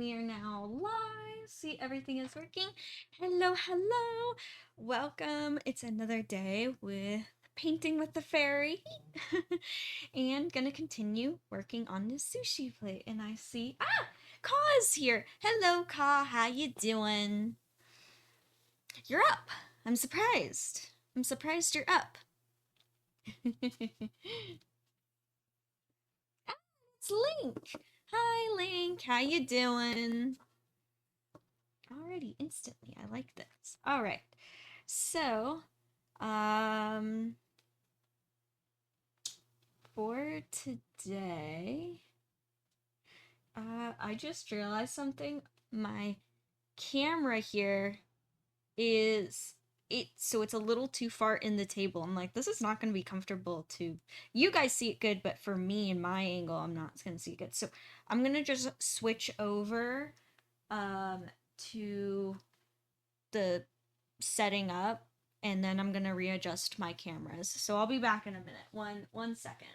we are now live. See, everything is working. Hello, hello. Welcome. It's another day with painting with the fairy. And gonna continue working on the sushi plate. And I see, Ka's here. Hello, Ka. How you doing? You're up. I'm surprised. I'm surprised you're up. It's Link. Hi, Link. How you doing? Already, instantly. I like this. All right. So, for today, I just realized something. My camera here is so it's a little too far in the table. I'm like, this is not going to be comfortable to you guys see it good, but for me and my angle, I'm not going to see it good. So I'm going to just switch over to the setting up, and then I'm going to readjust my cameras. So I'll be back in a minute. One second.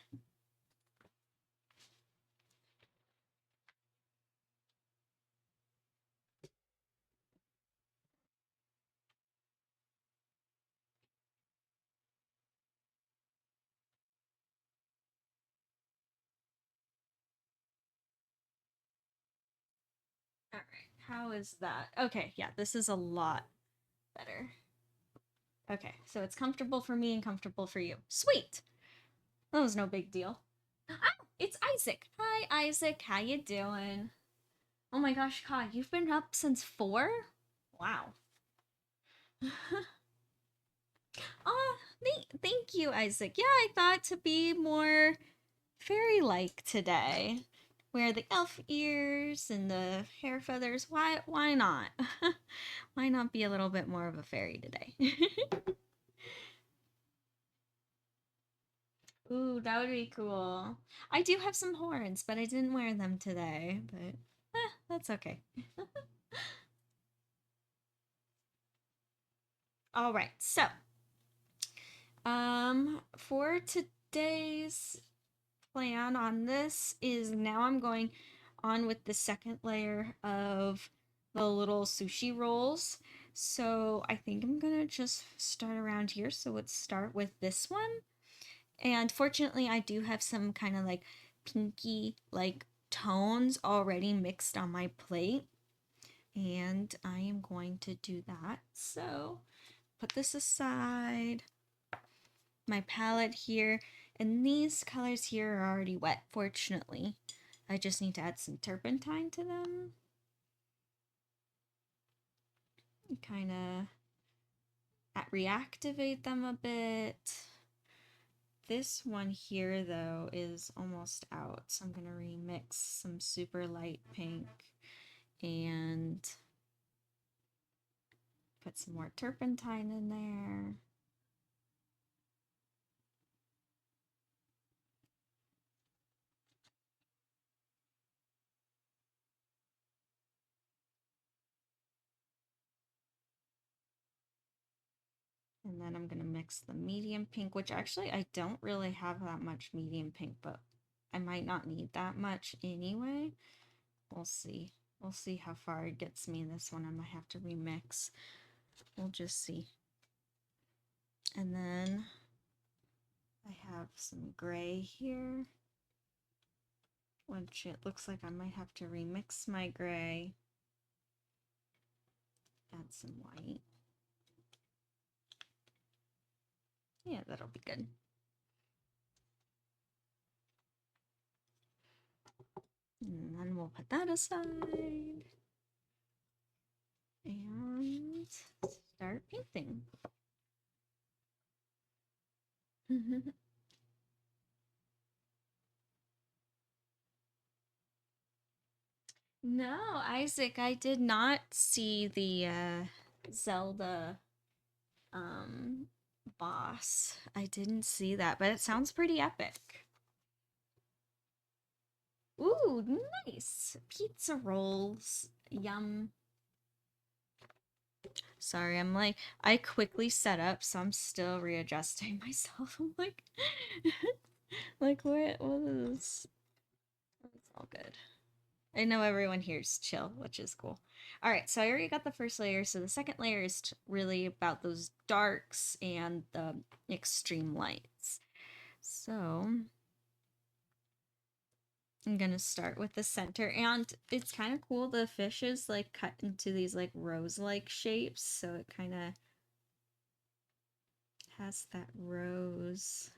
All right, how is that? Okay, yeah, this is a lot better. Okay, so it's comfortable for me and comfortable for you. Sweet. That was no big deal. Ah, it's Isaac. Hi, Isaac. How you doing? Oh my gosh, Kai, you've been up since 4? Wow. Oh, thank you, Isaac. Yeah, I thought to be more fairy-like today. Wear the elf ears and the hair feathers. Why not? Why not be a little bit more of a fairy today? Ooh, that would be cool. I do have some horns, but I didn't wear them today. But that's okay. All right, so for today's plan on this is now I'm going on with the second layer of the little sushi rolls. So I think I'm gonna just start around here. So let's start with this one. And fortunately, I do have some kind of like pinky like tones already mixed on my plate. And I am going to do that. So put this aside. My palette here. And these colors here are already wet, fortunately. I just need to add some turpentine to them. Kind of reactivate them a bit. This one here, though, is almost out, so I'm going to remix some super light pink and put some more turpentine in there. And then I'm going to mix the medium pink, which actually I don't really have that much medium pink, but I might not need that much anyway. We'll see. We'll see how far it gets me. This one I might have to remix. We'll just see. And then I have some gray here, which it looks like I might have to remix my gray. Add some white. Yeah, that'll be good. And then we'll put that aside. And start painting. No, Isaac, I did not see the Zelda boss. I didn't see that, but it sounds pretty epic. Ooh, nice. Pizza rolls. Yum. Sorry, I'm like, I quickly set up, so I'm still readjusting myself. I'm like, like what is... It's all good. I know everyone here's chill, which is cool. All right, so I already got the first layer. So the second layer is really about those darks and the extreme lights. So I'm gonna start with the center, and it's kind of cool. The fish is like cut into these like rose-like shapes, so it kind of has that rose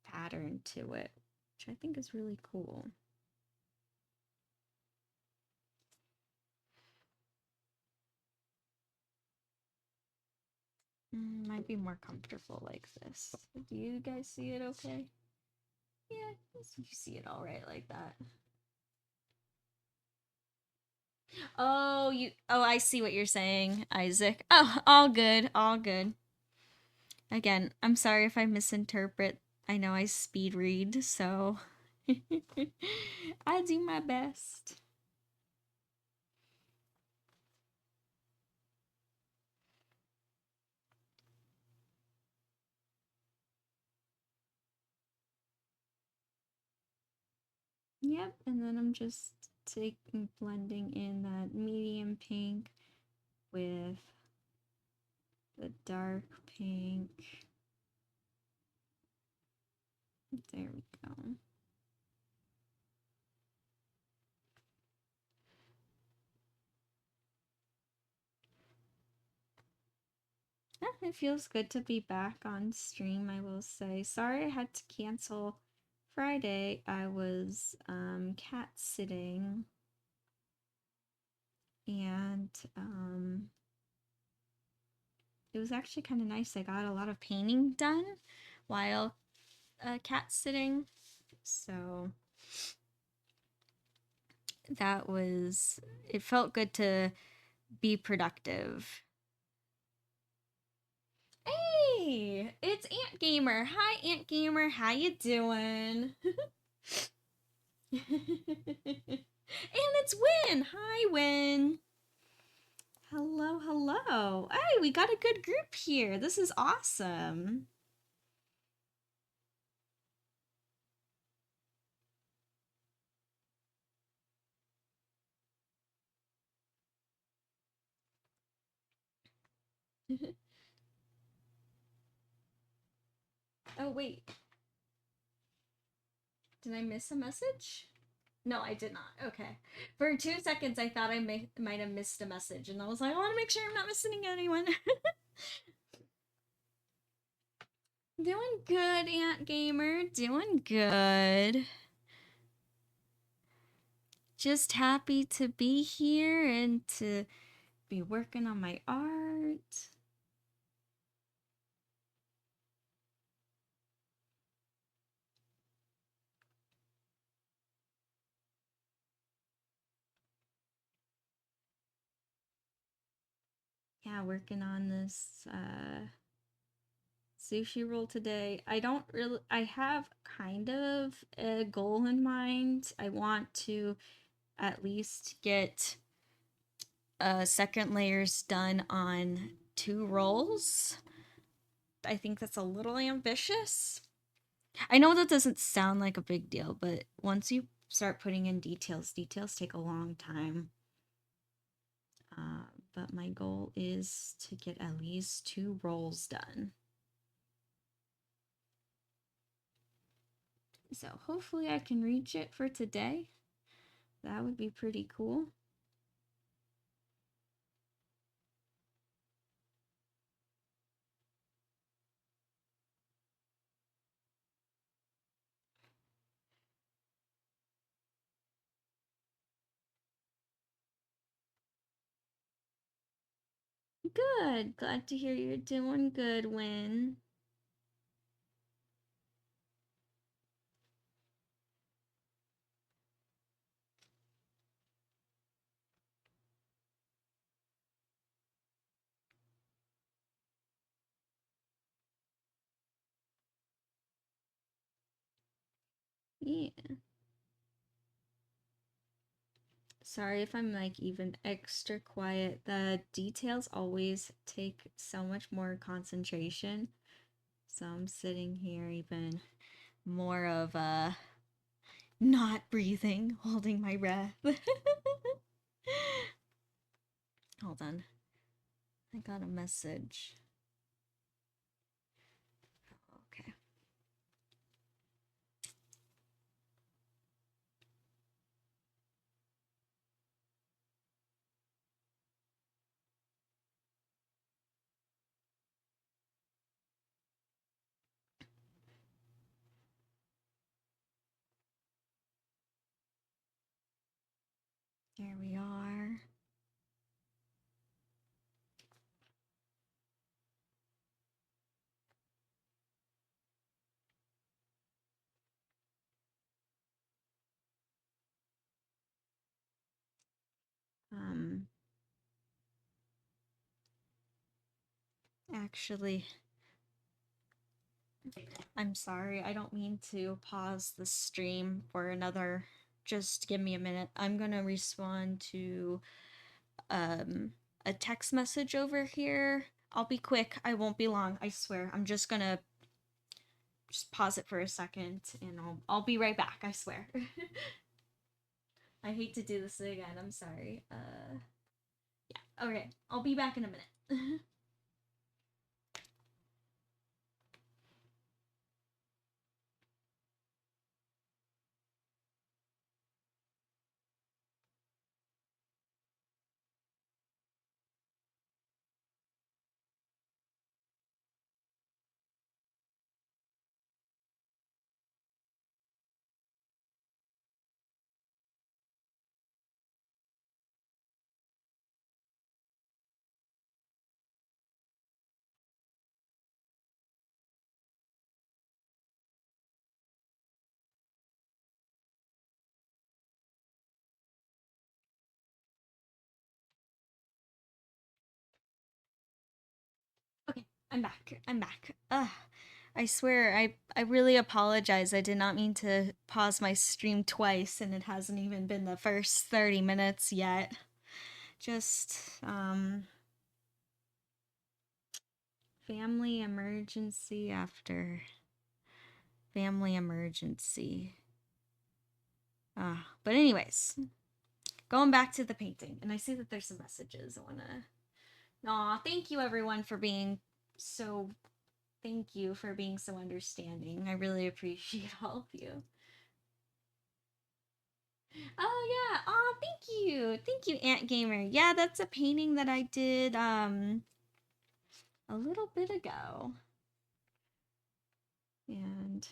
pattern to it, which I think is really cool. Might be more comfortable like this. Do you guys see it okay? Yeah, you see it all right like that. Oh, I see what you're saying, Isaac. Oh, all good, all good. Again, I'm sorry if I misinterpret. I know I speed read, so I do my best. Yep, and then I'm just blending in that medium pink with the dark pink. There we go. It feels good to be back on stream, I will say. Sorry I had to cancel Friday. I was cat sitting, and it was actually kind of nice. I got a lot of painting done while cat sitting, so it felt good to be productive. Hey, it's Ant Gamer. Hi, Ant Gamer. How you doing? And it's Win. Hi, Win. Hello, hello. Hey, we got a good group here. This is awesome. Oh, wait. Did I miss a message? No, I did not. Okay. For 2 seconds, I thought I might have missed a message, and I was like, I want to make sure I'm not missing anyone. Doing good, Ant Gamer. Doing good. Just happy to be here and to be working on my art. Yeah, working on this sushi roll today. I have kind of a goal in mind. I want to at least get second layers done on 2 rolls. I think that's a little ambitious. I know that doesn't sound like a big deal, but once you start putting in details take a long time. But my goal is to get at least 2 rolls done. So hopefully I can reach it for today. That would be pretty cool. Good. Glad to hear you're doing good, Win. Yeah. Sorry if I'm like even extra quiet. The details always take so much more concentration. So I'm sitting here even more of not breathing, holding my breath. Hold on. I got a message. Okay. Here we are. Actually, I'm sorry. I don't mean to pause the stream for another. Just give me a minute. I'm gonna respond to a text message over here. I'll be quick. I won't be long. I swear. I'm just gonna just pause it for a second, and I'll be right back. I swear. I hate to do this again. I'm sorry. Yeah. Okay. I'll be back in a minute. Okay, I'm back. I'm back. Ugh. I swear, I really apologize. I did not mean to pause my stream twice, and it hasn't even been the first 30 minutes yet. Just, family emergency after family emergency. But anyways, going back to the painting, and I see that there's some messages I wanna. Aw, thank you everyone for being so. Thank you for being so understanding. I really appreciate all of you. Oh yeah. Oh, thank you. Thank you, Ant Gamer. Yeah, that's a painting that I did a little bit ago. And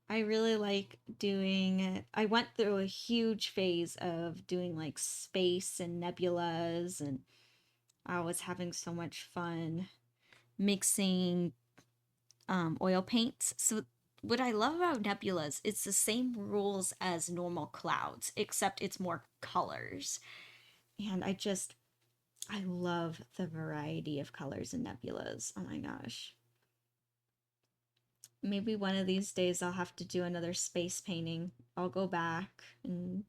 I really like doing it. I went through a huge phase of doing like space and nebulas, and I was having so much fun mixing oil paints. So what I love about nebulas, it's the same rules as normal clouds, except it's more colors. And I love the variety of colors in nebulas. Oh my gosh. Maybe one of these days I'll have to do another space painting. I'll go back and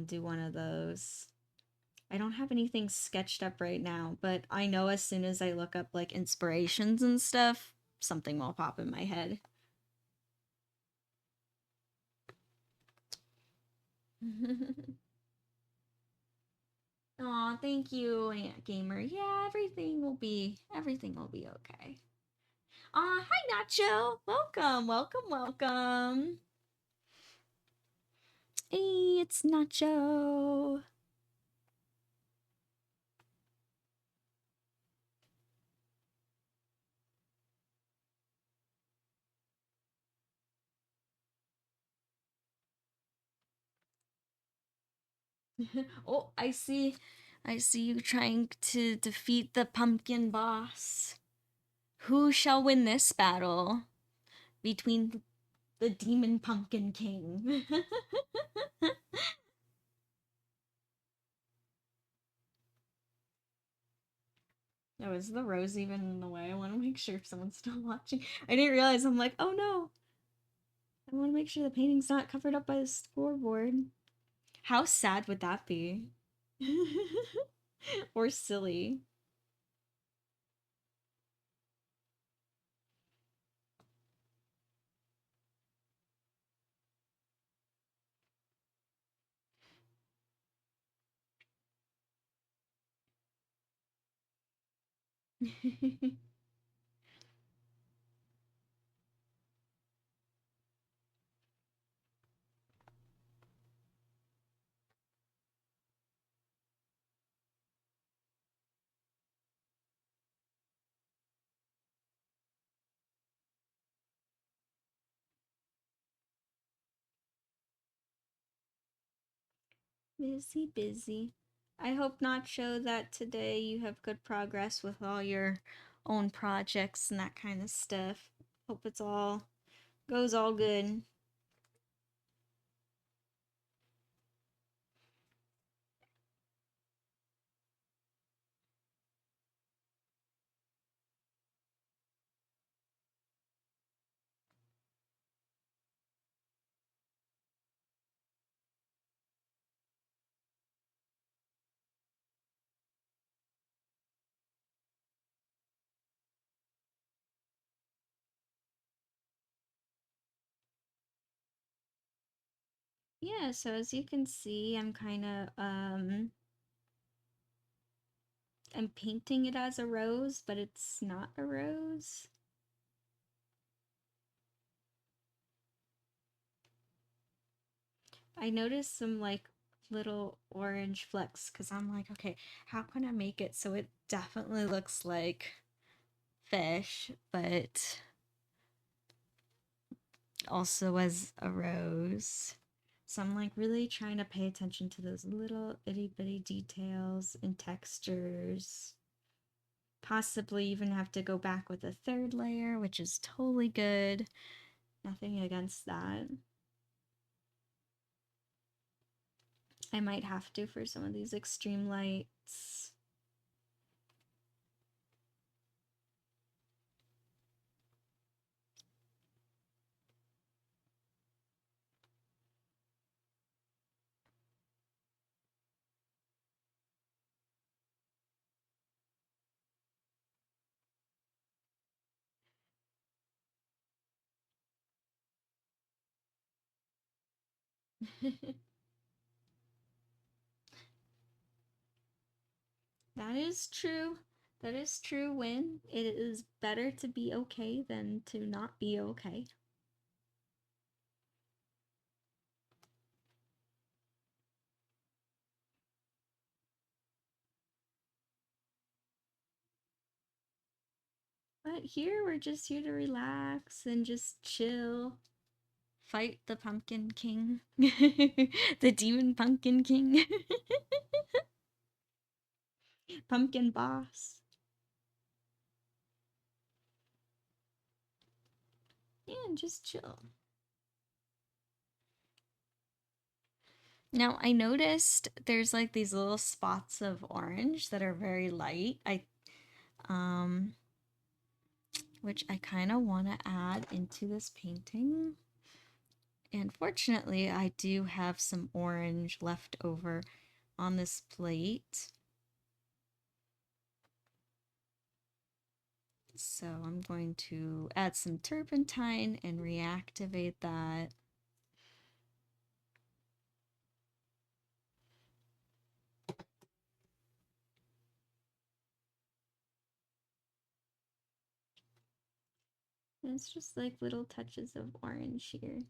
do one of those. I don't have anything sketched up right now, but I know as soon as I look up like inspirations and stuff, something will pop in my head. Aw, thank you, Aunt Gamer. Yeah, everything will be okay. Aw, hi Nacho. Welcome, welcome, welcome. Hey, it's Nacho. Oh, I see you trying to defeat the pumpkin boss. Who shall win this battle between the demon pumpkin king? Oh, is the rose even in the way? I want to make sure someone's still watching. I didn't realize. I'm like, oh no. I want to make sure the painting's not covered up by the scoreboard. How sad would that be? Or silly. Busy, busy. I hope, Nacho, that today you have good progress with all your own projects and that kind of stuff. Hope it's all goes all good. Yeah, so as you can see, I'm kind of I'm painting it as a rose, but it's not a rose. I noticed some like little orange flecks because I'm like, okay, how can I make it so it definitely looks like fish, but also as a rose. So I'm like really trying to pay attention to those little itty bitty details and textures. Possibly even have to go back with a third layer, which is totally good. Nothing against that. I might have to for some of these extreme lights. That is true. That is true, Win. It is better to be okay than to not be okay. But here, we're just here to relax and just chill. Fight the Pumpkin King. The Demon Pumpkin King. Pumpkin Boss. Yeah, and just chill. Now, I noticed there's like these little spots of orange that are very light. Um, which I kind of want to add into this painting. And fortunately, I do have some orange left over on this plate. So I'm going to add some turpentine and reactivate that. And it's just like little touches of orange here.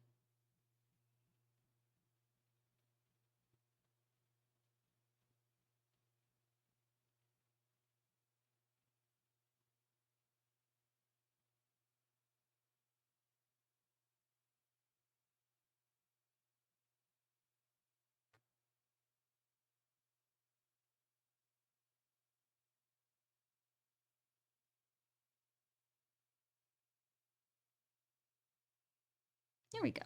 There we go.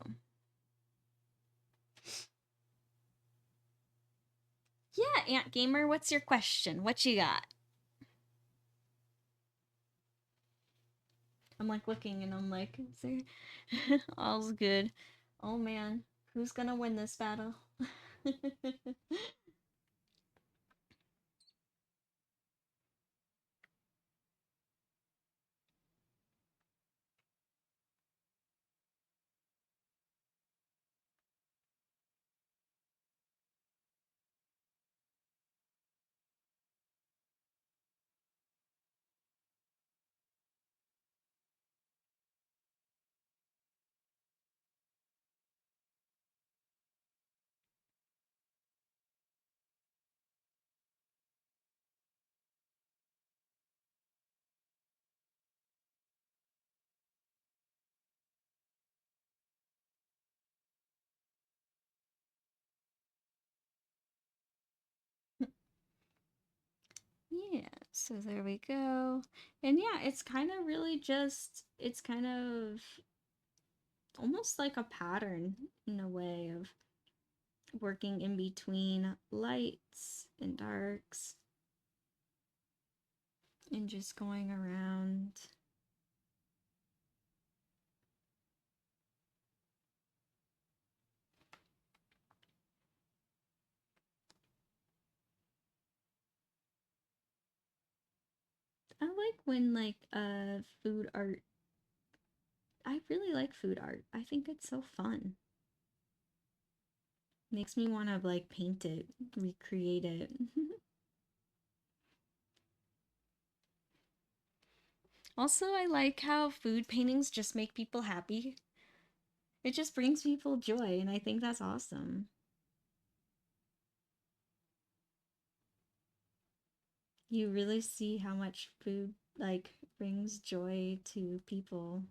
Yeah, Ant Gamer, what's your question? What you got? I'm like looking and I'm like, is there all's good. Oh man, who's gonna win this battle? Yeah, so there we go. And yeah, it's kind of really just, it's kind of almost like a pattern in a way of working in between lights and darks and just going around. I like when like food art. I really like food art. I think it's so fun. Makes me want to like paint it, recreate it. Also, I like how food paintings just make people happy. It just brings people joy, and I think that's awesome. You really see how much food like brings joy to people.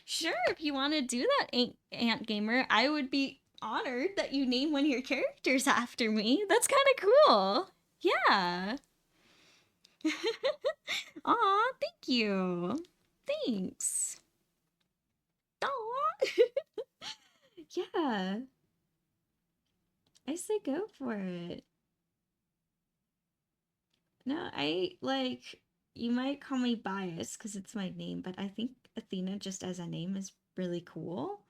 Sure, if you want to do that, Ant Gamer, I would be honored that you name one of your characters after me. That's kind of cool. Yeah. Aw, thank you. Thanks. Aw. Yeah, I say go for it. No, I like, you might call me biased because it's my name, but I think Athena just as a name is really cool.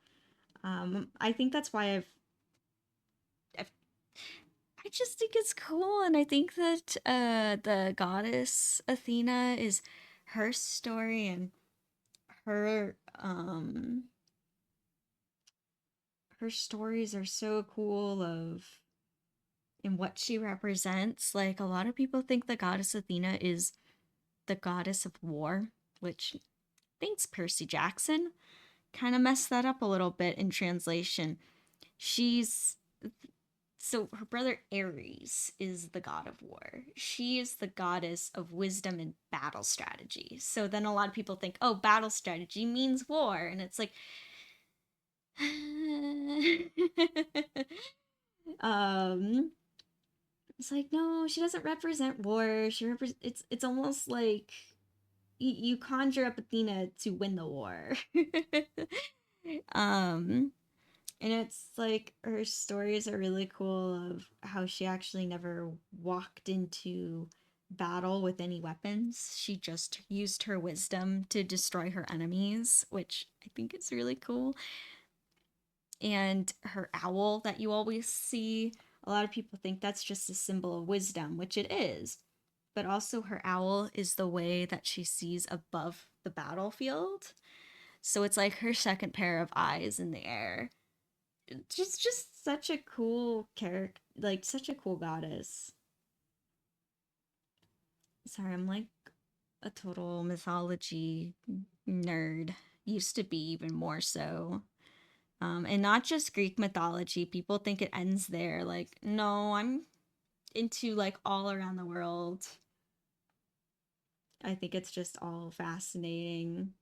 I think that's why I've I just think it's cool, and I think that the goddess Athena is her story and her her stories are so cool of in what she represents. Like a lot of people think the goddess Athena is the goddess of war, which thanks Percy Jackson kind of messed that up a little bit in translation. She's so her brother Ares is the god of war. She is the goddess of wisdom and battle strategy. So then a lot of people think, oh, battle strategy means war. And it's like, um, it's like, no, she doesn't represent war. It's almost like you conjure up Athena to win the war. um, And it's like her stories are really cool of how she actually never walked into battle with any weapons. She just used her wisdom to destroy her enemies, which I think is really cool. And her owl that you always see, a lot of people think that's just a symbol of wisdom, which it is. But also, her owl is the way that she sees above the battlefield. So it's like her second pair of eyes in the air. Just such a cool character, like such a cool goddess. Sorry, I'm like a total mythology nerd. Used to be even more so. And not just Greek mythology. People think it ends there. Like, no, I'm into like all around the world. I think it's just all fascinating.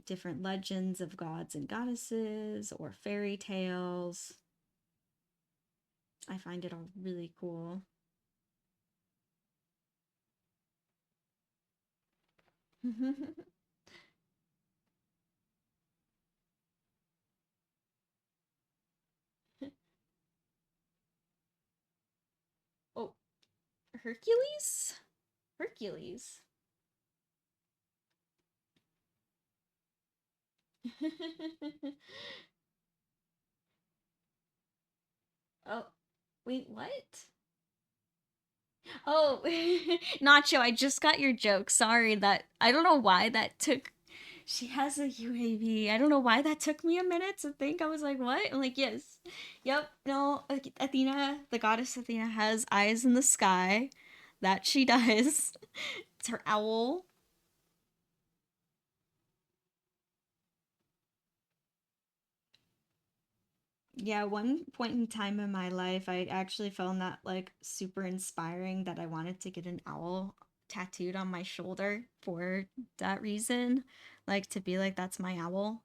Different legends of gods and goddesses or fairy tales. I find it all really cool. Oh, Hercules? Hercules. Oh, wait, what? Oh, Nacho, I just got your joke. Sorry that I don't know why that took. She has a UAV. I don't know why that took me a minute to think. I was like, what? I'm like, yes. Yep, no. Athena, the goddess Athena, has eyes in the sky. That she does. It's her owl. Yeah, one point in time in my life, I actually found that like super inspiring that I wanted to get an owl tattooed on my shoulder for that reason. Like to be like, that's my owl.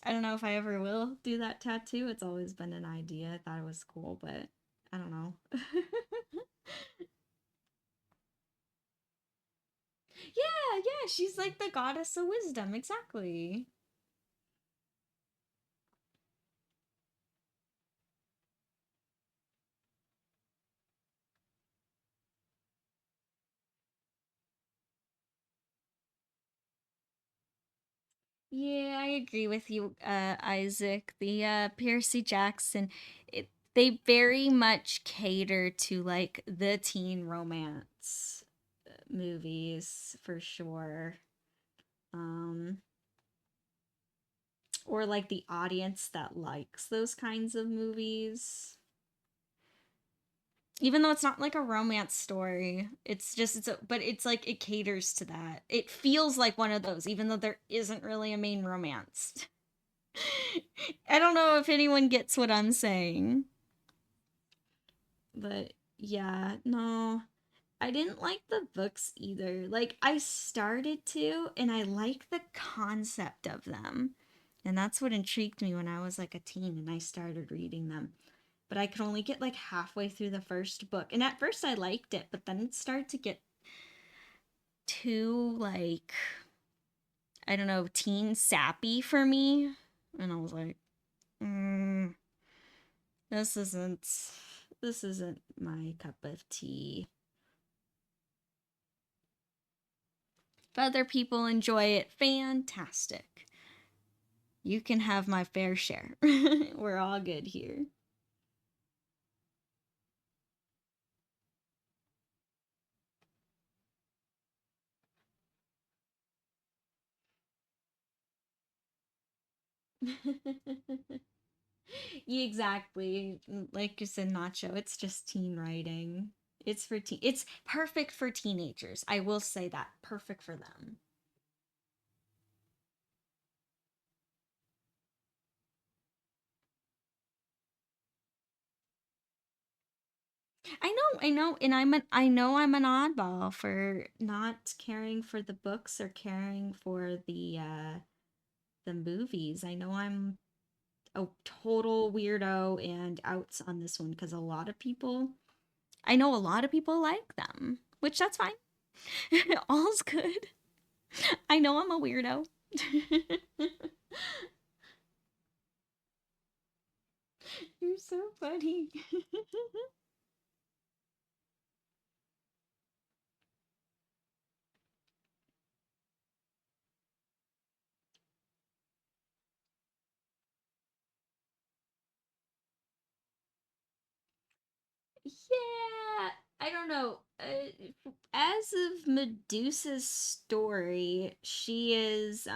I don't know if I ever will do that tattoo. It's always been an idea. I thought it was cool, but I don't know. Yeah, yeah, she's like the goddess of wisdom, exactly. Yeah, I agree with you, Isaac. The Percy Jackson, they very much cater to like the teen romance movies for sure. Um, or like the audience that likes those kinds of movies. Even though it's not like a romance story, but it's like it caters to that. It feels like one of those, even though there isn't really a main romance. I don't know if anyone gets what I'm saying. But yeah, no. I didn't like the books either. Like I started to and I like the concept of them. And that's what intrigued me when I was like a teen and I started reading them. But I could only get like halfway through the first book. And at first I liked it, but then it started to get too like I don't know, teen sappy for me. And I was like, this isn't this isn't my cup of tea. If other people enjoy it, fantastic. You can have my fair share. We're all good here. Yeah, exactly. Like you said, Nacho, it's just teen writing. It's perfect for teenagers. I will say that. Perfect for them. And I know I'm an oddball for not caring for the books or caring for the movies. I know I'm a total weirdo and outs on this one because I know a lot of people like them, which that's fine. All's good. I know I'm a weirdo. You're so funny. Yeah, I don't know. As of Medusa's story, she is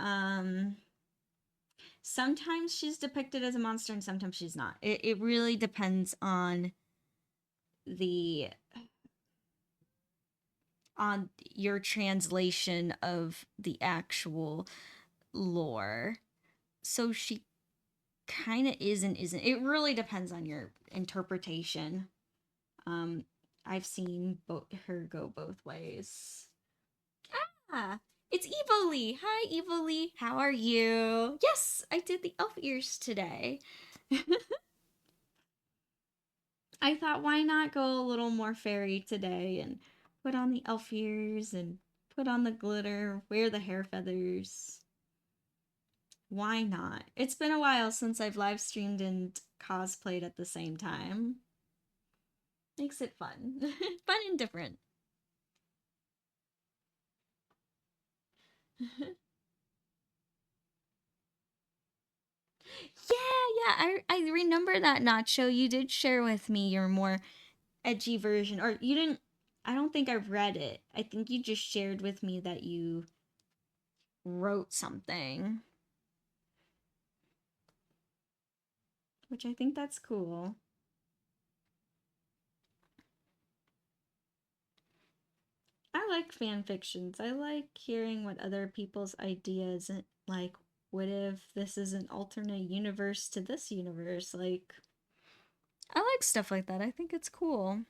sometimes she's depicted as a monster and sometimes she's not. It really depends the on your translation of the actual lore. So she kind of is and isn't. It really depends on your interpretation. Um, I've seen her go both ways. Ah, it's Evoli. Hi, Evoli. How are you? Yes, I did the elf ears today. I thought, why not go a little more fairy today and put on the elf ears and put on the glitter, wear the hair feathers. Why not? It's been a while since I've live streamed and cosplayed at the same time. Makes it fun. Fun and different. Yeah, yeah. I remember that Nacho. You did share with me your more edgy version. Or you didn't I don't think I read it. I think you just shared with me that you wrote something. Which I think that's cool. I like fan fictions. I like hearing what other people's ideas like what if this is an alternate universe to this universe? Like I like stuff like that. I think it's cool.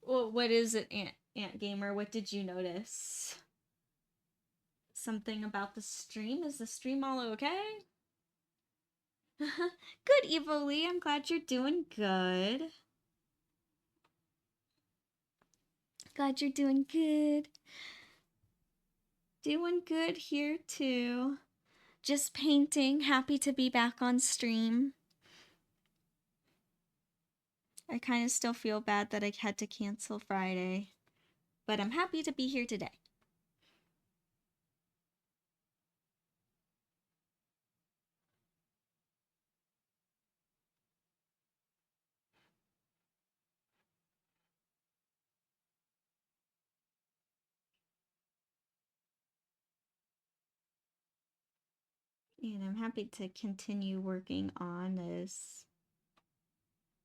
Well, what is it, Ant Gamer? What did you notice? Something about the stream? Is the stream all okay? Good, Evo Lee. I'm glad you're doing good. Glad you're doing good. Doing good here too. Just painting. Happy to be back on stream. I kind of still feel bad that I had to cancel Friday, but I'm happy to be here today. And I'm happy to continue working on this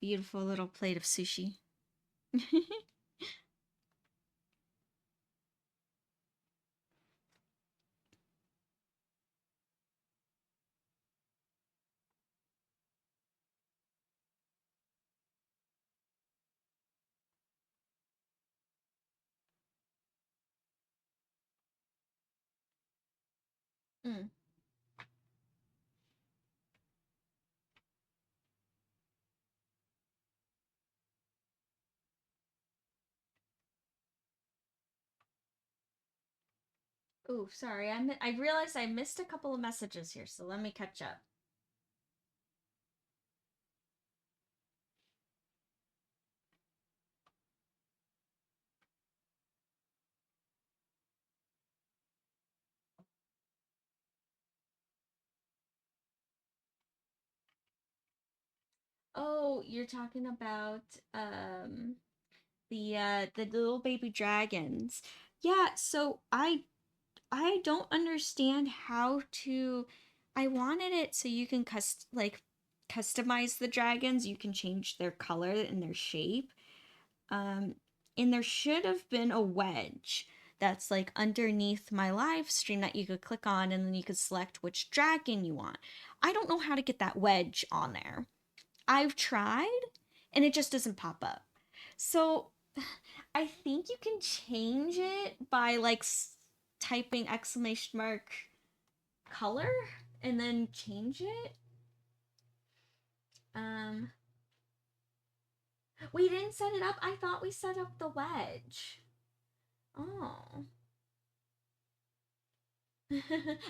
beautiful little plate of sushi. Mm. Oh, sorry. I realized I missed a couple of messages here, so let me catch up. Oh, you're talking about the little baby dragons. Yeah, so I don't understand how to. I wanted it so you can customize the dragons. You can change their color and their shape. Um, and there should have been a wedge that's like underneath my live stream that you could click on and then you could select which dragon you want. I don't know how to get that wedge on there. I've tried and it just doesn't pop up. So I think you can change it by typing exclamation mark color and then change it. Um, we didn't set it up. I thought we set up the wedge. Oh.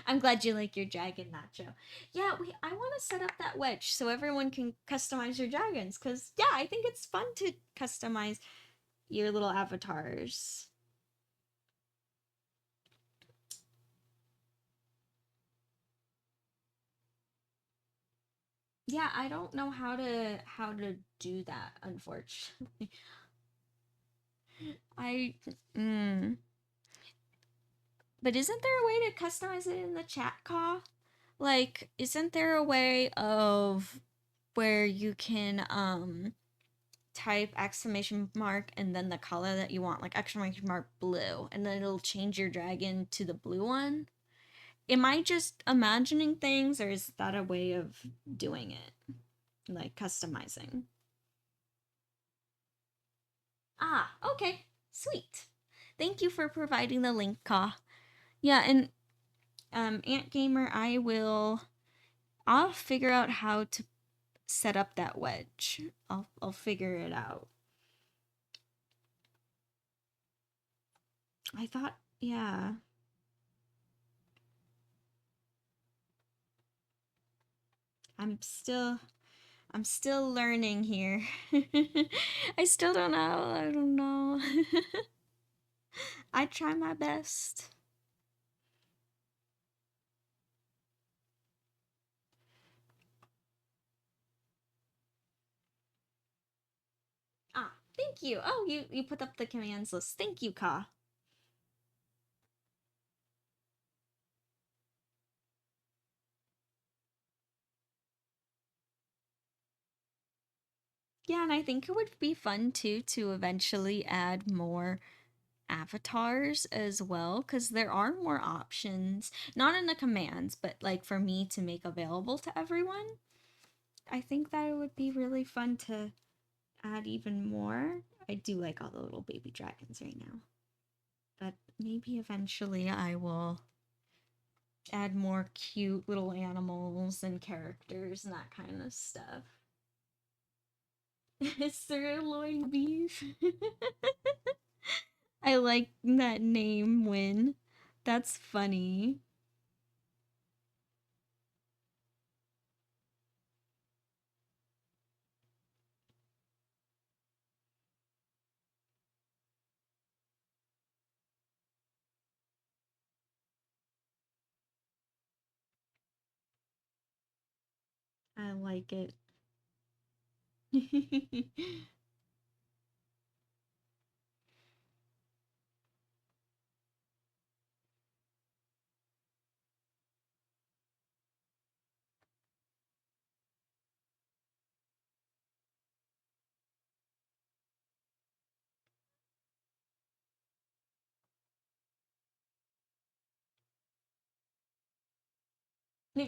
I'm glad you like your dragon, Nacho. Yeah, I want to set up that wedge so everyone can customize your dragons. Cause yeah, I think it's fun to customize your little avatars. Yeah, I don't know how to do that, unfortunately. I mm. But isn't there a way to customize it in the chat call? Like, isn't there a way of where you can type exclamation mark and then the color that you want, like exclamation mark blue, and then it'll change your dragon to the blue one? Am I just imagining things, or is that a way of doing it? Like customizing? Ah, okay. Sweet. Thank you for providing the link, Ka. Yeah, and Ant Gamer, I'll figure out how to set up that wedge. I'll figure it out. I thought, yeah. I'm still I'm still learning here. I still don't know. I don't know. I try my best. Ah, thank you. Oh, you put up the commands list. Thank you, Ka. Yeah, and I think it would be fun too to eventually add more avatars as well, because there are more options, not in the commands, but like for me to make available to everyone. I think that it would be really fun to add even more. I do like all the little baby dragons right now. But maybe eventually I will add more cute little animals and characters and that kind of stuff. Sirloin beef. I like that name, Win. That's funny. I like it.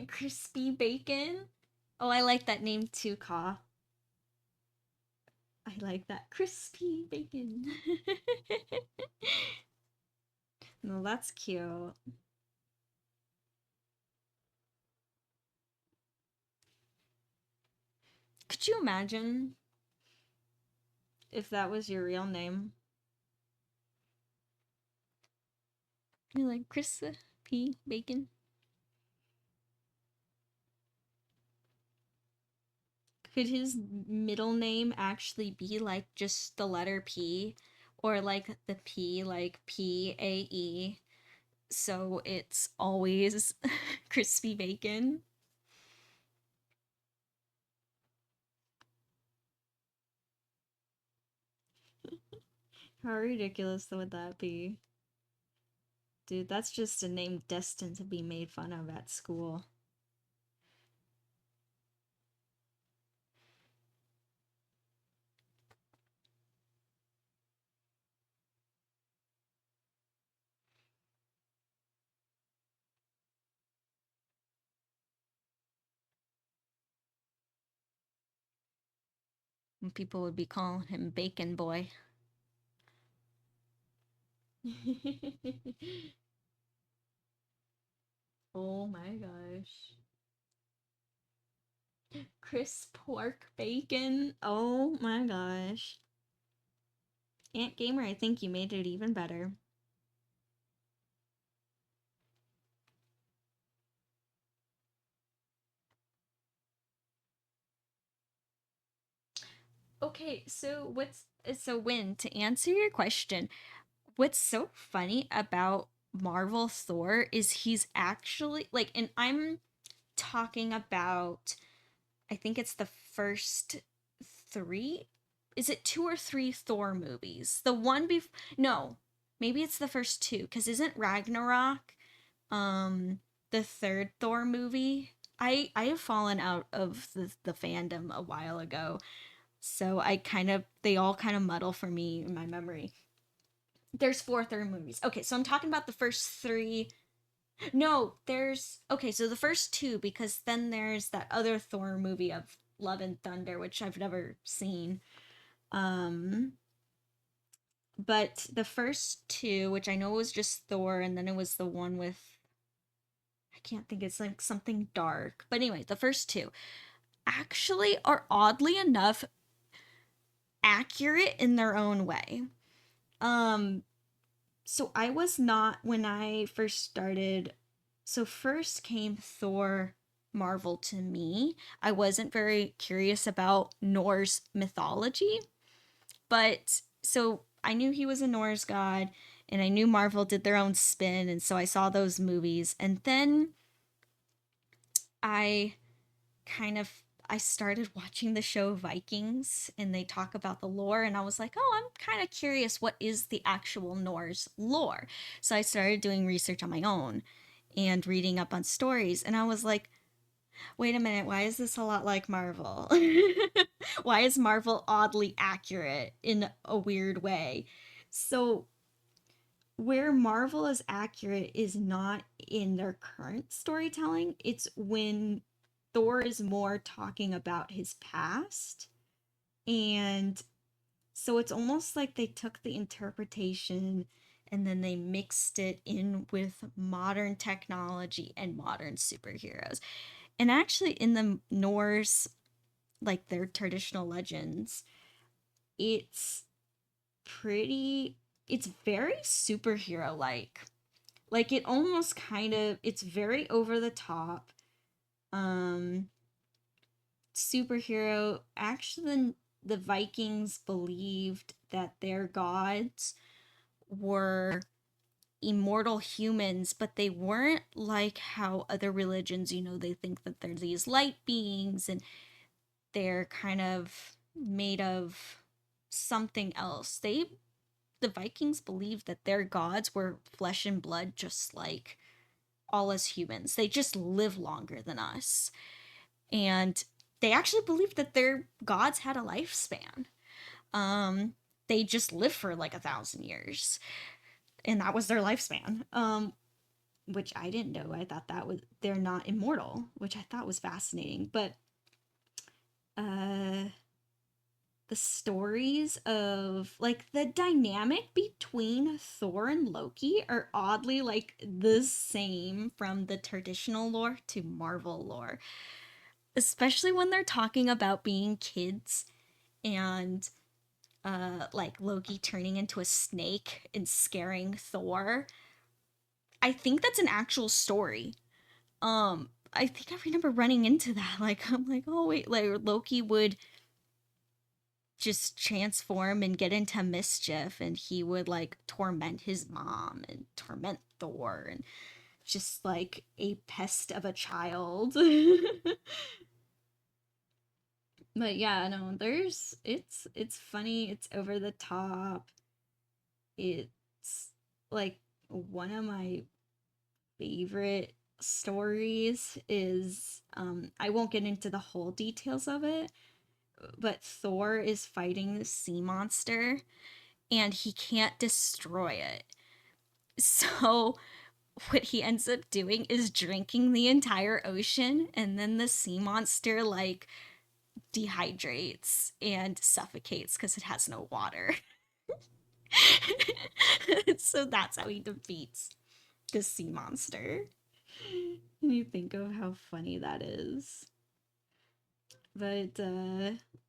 Crispy bacon. Oh, I like that name too, Ka. I like that crispy bacon. No, that's cute. Could you imagine if that was your real name? You're like crispy bacon. Could his middle name actually be like just the letter P? Or like the P, like PAE? So it's always crispy bacon? How ridiculous would that be? Dude, that's just a name destined to be made fun of at school. And people would be calling him Bacon Boy. Oh my gosh. Crisp pork bacon. Oh my gosh. Ant Gamer, I think you made it even better. Okay, so Win, to answer your question, what's so funny about Marvel Thor is he's actually like, and I'm talking about, I think it's the first three. Is it two or three Thor movies? The one before, no, maybe it's the first two, because isn't Ragnarok the third Thor movie? I have fallen out of the fandom a while ago, so they all kind of muddle for me in my memory. There's four Thor movies. Okay, so I'm talking about the first three. No, there's okay, so the first two, because then there's that other Thor movie of Love and Thunder, which I've never seen. Um but the first two, which I know was just Thor, and then it was the one with, I can't think, it's like something dark. But anyway, the first two actually are oddly enough accurate in their own way. Um so I was not, when I first started, so first came Thor Marvel to me. I wasn't very curious about Norse mythology, but so I knew he was a Norse god, and I knew Marvel did their own spin, and so I saw those movies. And then I kind of I started watching the show Vikings, and they talk about the lore, and I was like, "Oh, I'm kind of curious, what is the actual Norse lore?" So I started doing research on my own and reading up on stories, and I was like, "Wait a minute, why is this a lot like Marvel?" Why is Marvel oddly accurate in a weird way? So where Marvel is accurate is not in their current storytelling. It's when Thor is more talking about his past, and So it's almost like they took the interpretation and then they mixed it in with modern technology and modern superheroes. And actually, in the Norse, like their traditional legends, it's pretty, it's very superhero like. Like it almost kind of, it's very over the top. Um, Superhero. Actually, the Vikings believed that their gods were immortal humans, but they weren't like how other religions, they think that they're these light beings and they're kind of made of something else. The Vikings believed that their gods were flesh and blood just like all as humans. They just live longer than us. And they actually believed that their gods had a lifespan. Um they just lived for like 1,000 years and that was their lifespan. Which I didn't know. I thought that was they're not immortal, which I thought was fascinating. But uh the stories of like the dynamic between Thor and Loki are oddly like the same from the traditional lore to Marvel lore. Especially when they're talking about being kids and like Loki turning into a snake and scaring Thor. I think that's an actual story. I think I remember running into that. Like I'm like, oh wait, like Loki would just transform and get into mischief and he would like torment his mom and torment Thor and just like a pest of a child. But yeah, no, it's funny, it's over the top. It's like one of my favorite stories is I won't get into the whole details of it, but Thor is fighting the sea monster and he can't destroy it. So what he ends up doing is drinking the entire ocean and then the sea monster like dehydrates and suffocates because it has no water. So that's how he defeats the sea monster. And you think of how funny that is. But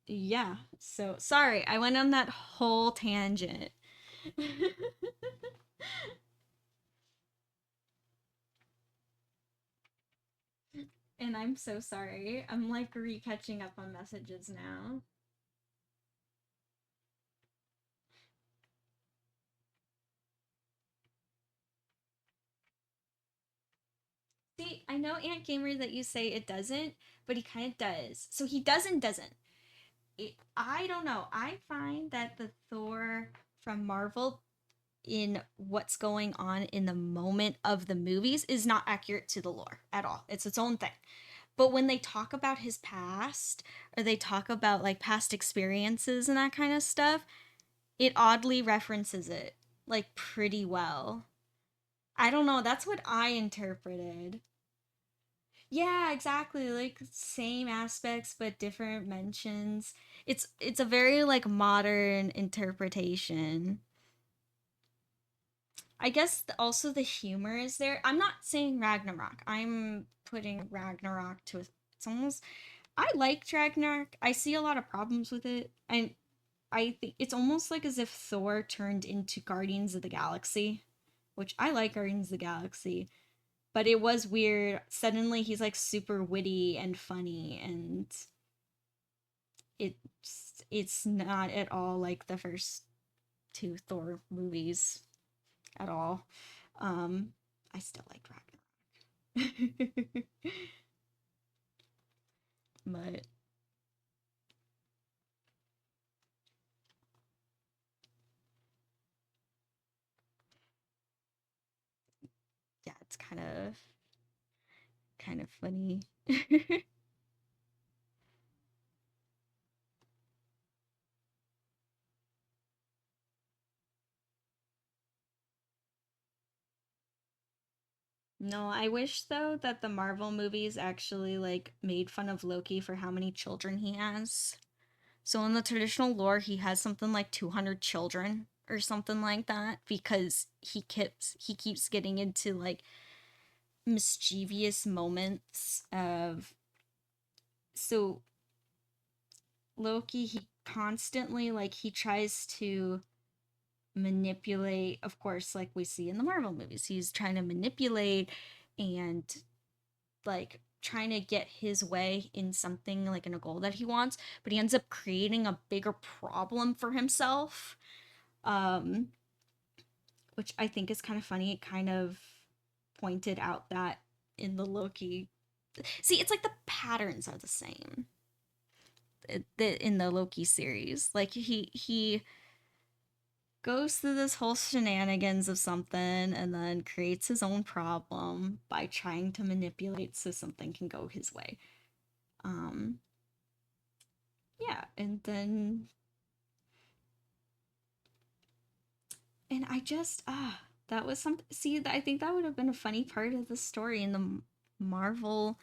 yeah, so sorry, I went on that whole tangent. And I'm so sorry. I'm like re-catching up on messages now. See, I know Ant Gamer that you say it doesn't, but he kind of does. So he doesn't. I don't know. I find that the Thor from Marvel in what's going on in the moment of the movies is not accurate to the lore at all. It's its own thing. But when they talk about his past or they talk about like past experiences and that kind of stuff, it oddly references it like pretty well. I don't know, that's what I interpreted. Yeah, exactly. Like same aspects but different mentions. It's a very like modern interpretation. I guess also the humor is there. I'm not saying Ragnarok. I'm putting Ragnarok to it's almost I like Ragnarok. I see a lot of problems with it. I think it's almost like as if Thor turned into Guardians of the Galaxy, which I like Guardians of the Galaxy, but it was weird. Suddenly he's like super witty and funny and it's not at all like the first two Thor movies at all. I still like Ragnarok. But yeah, it's kind of funny. No, I wish though that the Marvel movies actually like made fun of Loki for how many children he has. So in the traditional lore, he has something like 200 children or something like that because he keeps getting into like mischievous moments of so Loki he constantly like he tries to manipulate, of course, like we see in the Marvel movies. He's trying to manipulate and like trying to get his way in something like in a goal that he wants, but he ends up creating a bigger problem for himself. Um which I think is kind of funny. It kind of pointed out that in the Loki. See, it's like the patterns are the same in the Loki series. Like he goes through this whole shenanigans of something and then creates his own problem by trying to manipulate so something can go his way. Um yeah, and I just that was some see I think that would have been a funny part of the story in the Marvel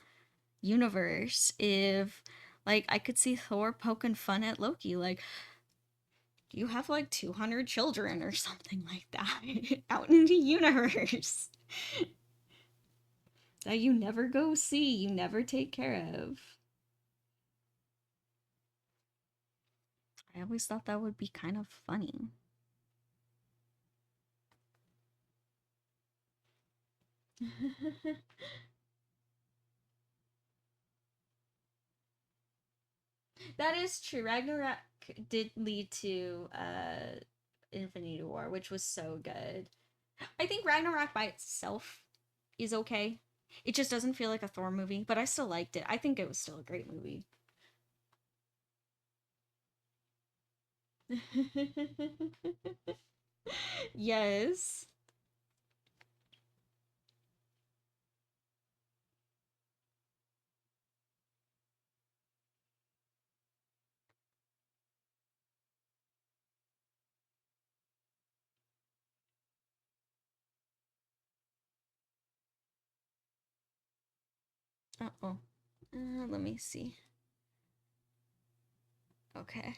universe if like I could see Thor poking fun at Loki like you have like 200 children or something like that out in the universe that you never go see, you never take care of. I always thought that would be kind of funny. That is true. Ragnarok did lead to Infinity War, which was so good. I think Ragnarok by itself is okay. It just doesn't feel like a Thor movie, but I still liked it. I think it was still a great movie. Yes. Uh-oh. Let me see. Okay.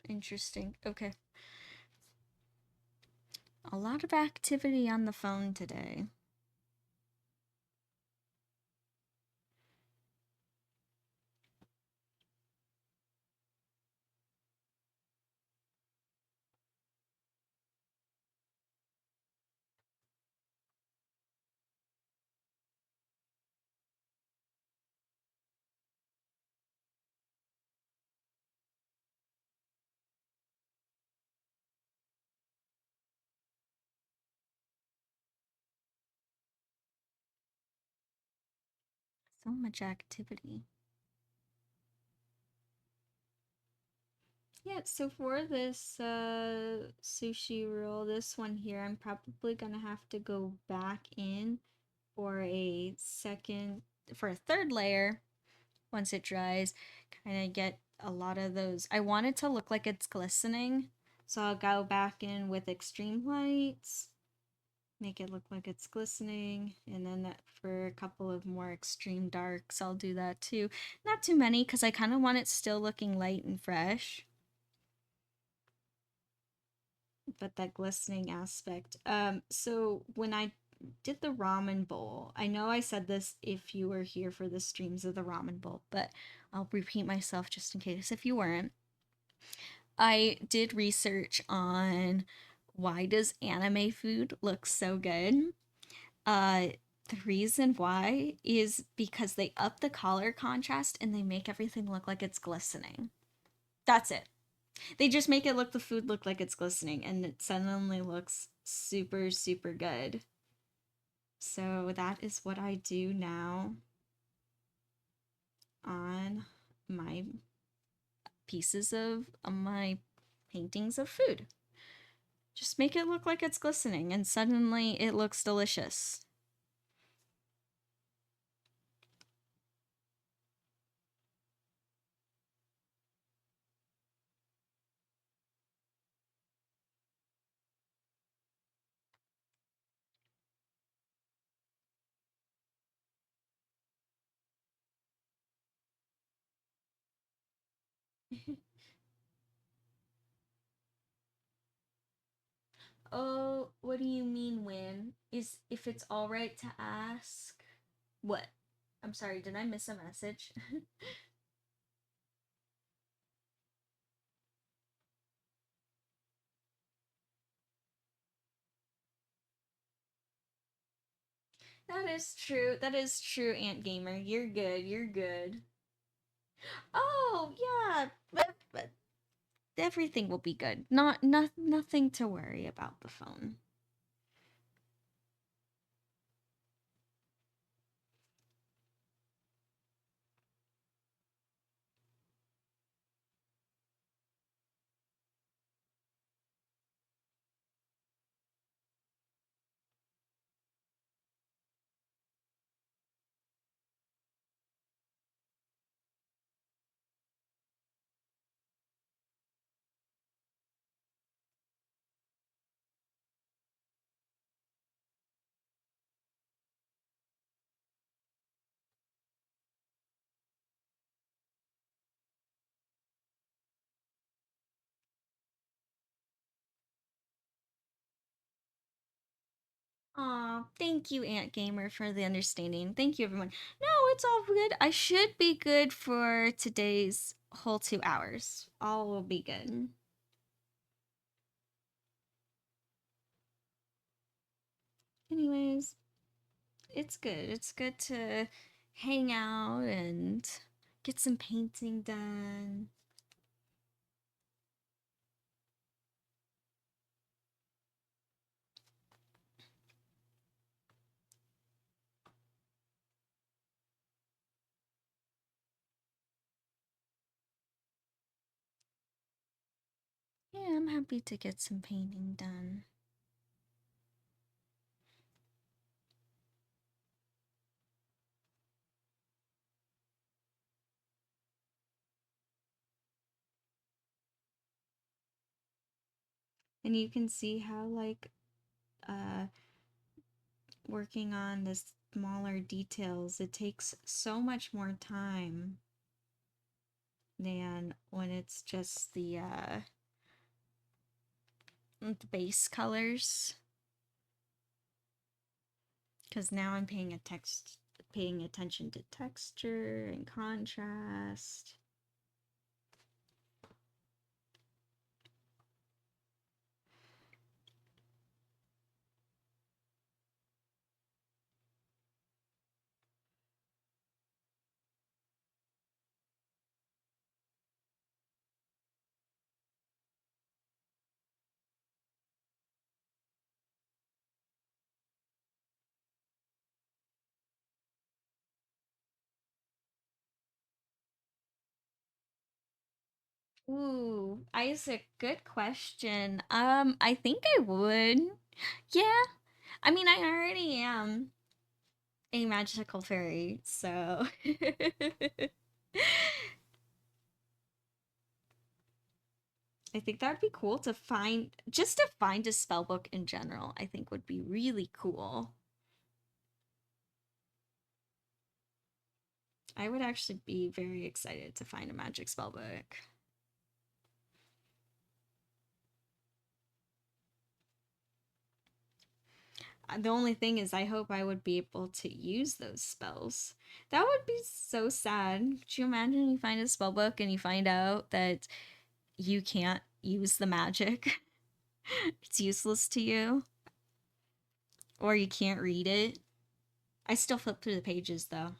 Interesting. Okay. A lot of activity on the phone today. So much activity. Yeah, so for this sushi roll, this one here, I'm probably gonna have to go back in for a second, for a third layer once it dries. Kind of get a lot of those. I want it to look like it's glistening, so I'll go back in with extreme lights, make it look like it's glistening, and then for a couple of more extreme darks, I'll do that too. Not too many, because I kind of want it still looking light and fresh. But that glistening aspect. So when I did the ramen bowl, I know I said this if you were here for the streams of the ramen bowl, but I'll repeat myself just in case if you weren't. I did research on why does anime food look so good. Uh, the reason why is because they up the color contrast and they make everything look like it's glistening. That's it. They just make it look the food look like it's glistening and it suddenly looks super super good. So that is what I do now on my pieces of my paintings of food. Just make it look like it's glistening and suddenly it looks delicious. Oh, what do you mean when? Is if it's all right to ask? What? I'm sorry, did I miss a message? That is true. That is true, Ant Gamer. You're good. You're good. Oh, yeah. But everything will be good. Nothing to worry about the phone. Aw, thank you, Ant Gamer, for the understanding. Thank you, everyone. No, it's all good. I should be good for today's whole 2 hours. All will be good. Anyways, it's good. It's good to hang out and get some painting done. Yeah, I'm happy to get some painting done. And you can see how, like, uh, working on the smaller details, it takes so much more time than when it's just the base colors. Because now I'm paying attention to texture and contrast. Ooh, Isaac, good question. I think I would. Yeah. I mean, I already am a magical fairy, so I think that'd be cool to find, just to find a spell book in general, I think would be really cool. I would actually be very excited to find a magic spell book. The only thing is, I hope I would be able to use those spells. That would be so sad. Could you imagine you find a spell book and you find out that you can't use the magic? It's useless to you, or you can't read it. I still flip through the pages though.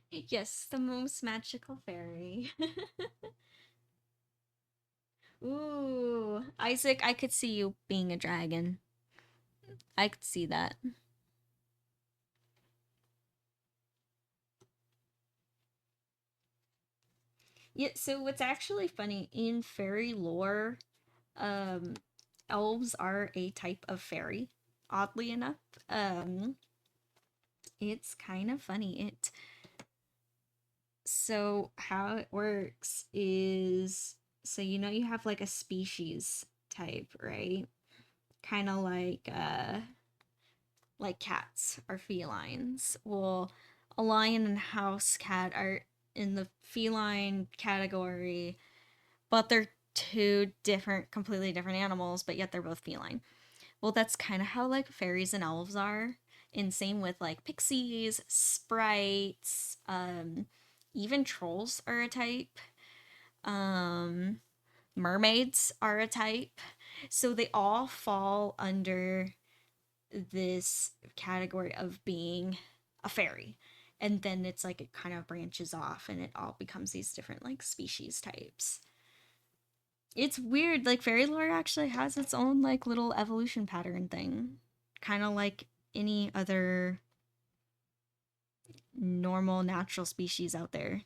Yes, the most magical fairy. Ooh, Isaac, I could see you being a dragon. I could see that. Yeah, so what's actually funny in fairy lore, um, elves are a type of fairy, oddly enough. Um, it's kind of funny. So how it works is, so you have like a species type, right? Kind of like cats are felines. Well, a lion and house cat are in the feline category, but they're two different, completely different animals, but yet they're both feline. Well, that's kind of how like fairies and elves are. And same with like pixies, sprites, even trolls are a type. Um, Mermaids are a type. So they all fall under this category of being a fairy. And then it's like it kind of branches off and it all becomes these different like species types. It's weird, like fairy lore actually has its own like little evolution pattern thing. Kind of like any other normal natural species out there.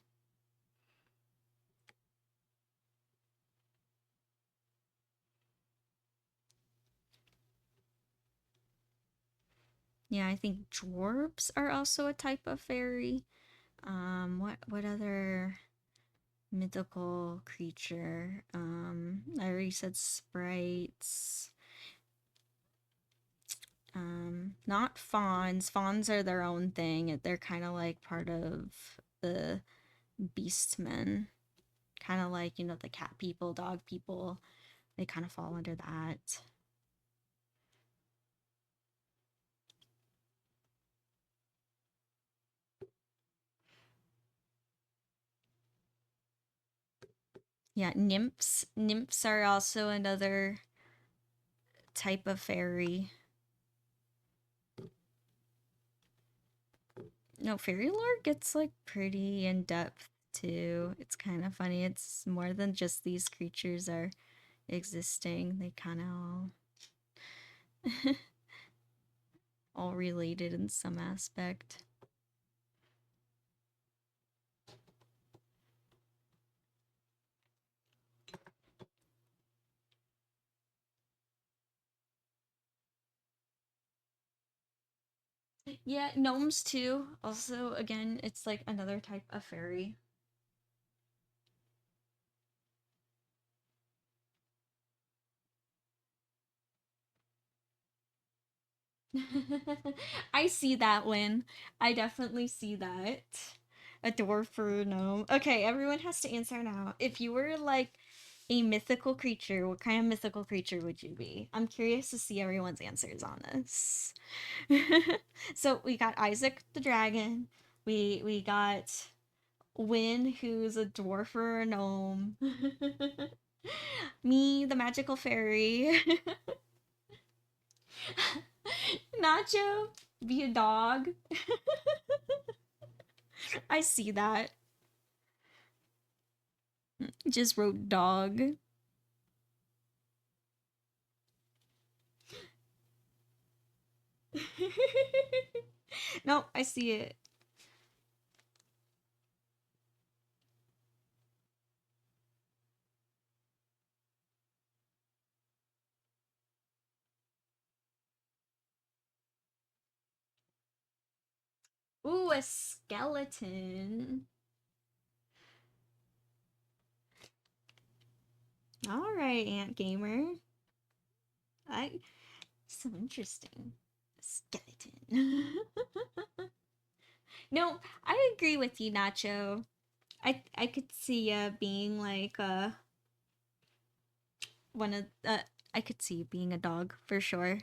Yeah, I think dwarves are also a type of fairy. What other mythical creature? I already said sprites. Not fawns. Fawns are their own thing. They're kind of like part of the beastmen. Kind of like, the cat people, dog people. They kind of fall under that. Yeah, nymphs. Nymphs are also another type of fairy. No, fairy lore gets like pretty in depth too. It's kind of funny. It's more than just these creatures are existing. They kind of all related in some aspect. Yeah, gnomes too. Also, again, it's like another type of fairy. I see that one. I definitely see that. A dwarf or a gnome. Okay, everyone has to answer now. If you were like a mythical creature, what kind of mythical creature would you be? I'm curious to see everyone's answers on this. So we got Isaac the dragon. We got Win, who's a dwarf or a gnome. Me, the magical fairy. Nacho, be a dog. I see that. Just wrote dog. Nope, I see it. Ooh, a skeleton. All right, Ant Gamer. I so interesting. Skeleton. No, I agree with you, Nacho. I could see being like one of I could see being a dog for sure.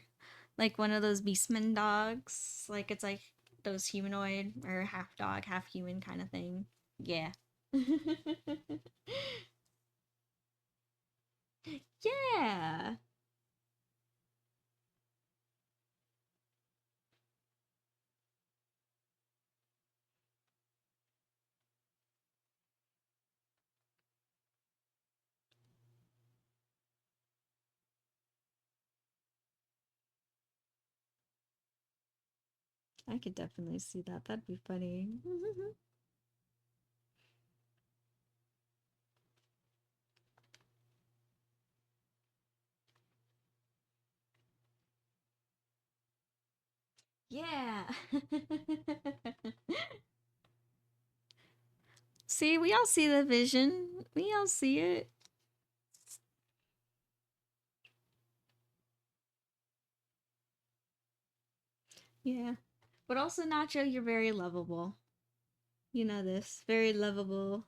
Like one of those beastman dogs. Like it's like those humanoid or half dog, half human kind of thing. Yeah. Yeah. I could definitely see that. That'd be funny. Yeah. See, we all see the vision. We all see it. Yeah. But also, Nacho, you're very lovable. You know this. Very lovable.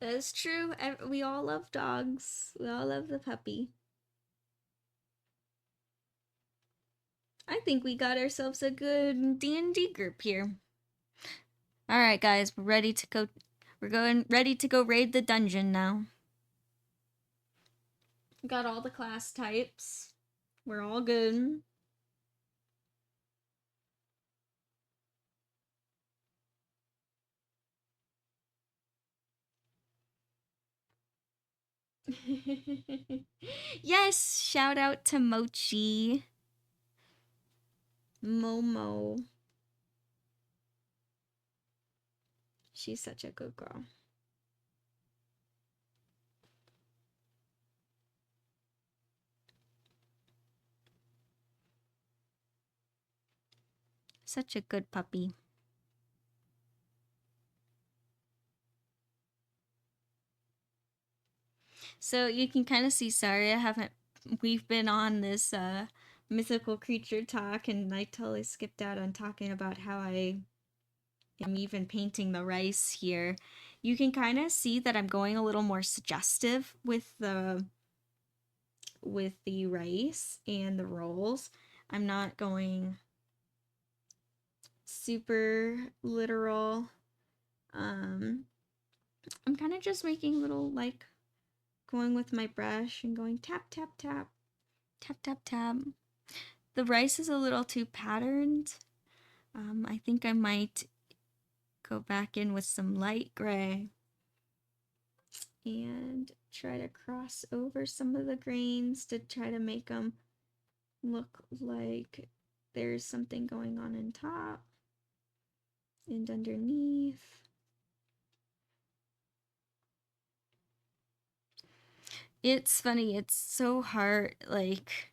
That's true. We all love dogs. We all love the puppy. I think we got ourselves a good D&D group here. All right, guys, we're ready to go. We're going ready to go raid the dungeon now. Got all the class types. We're all good. Yes, shout out to Mochi. Momo. She's such a good girl. Such a good puppy. So you can kind of see, sorry, we've been on this mythical creature talk, and I totally skipped out on talking about how I am even painting the rice here. You can kind of see that I'm going a little more suggestive with the rice and the rolls. I'm not going super literal. I'm kind of just making little, like, going with my brush and going tap tap tap tap tap tap. The rice is a little too patterned. I think I might go back in with some light gray and try to cross over some of the grains to try to make them look like there's something going on in top and underneath. It's funny, it's so hard, like,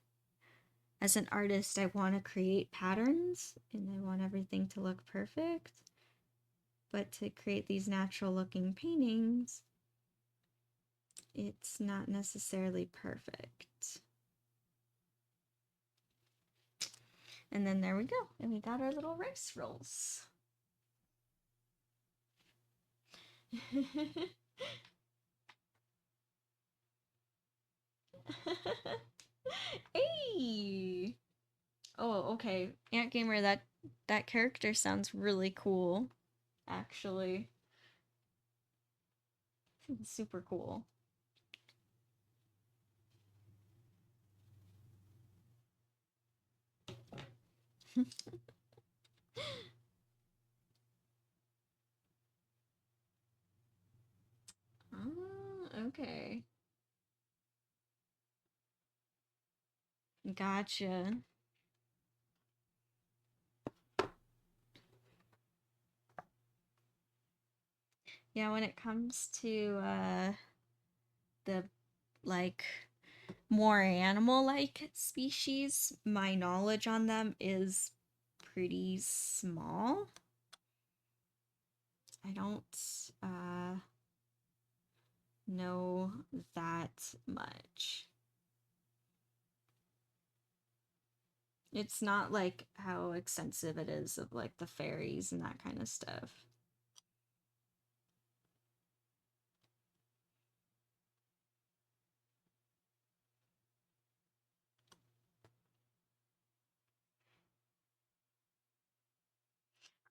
as an artist, I want to create patterns and I want everything to look perfect. But to create these natural looking paintings, it's not necessarily perfect. And then there we go. And we got our little rice rolls. Hey! Oh, okay. Ant Gamer, that character sounds really cool, actually. Super cool. Oh, okay. Gotcha. Yeah, when it comes to the, like, more animal-like species, my knowledge on them is pretty small. I don't know that much. It's not like how extensive it is of, like, the fairies and that kind of stuff.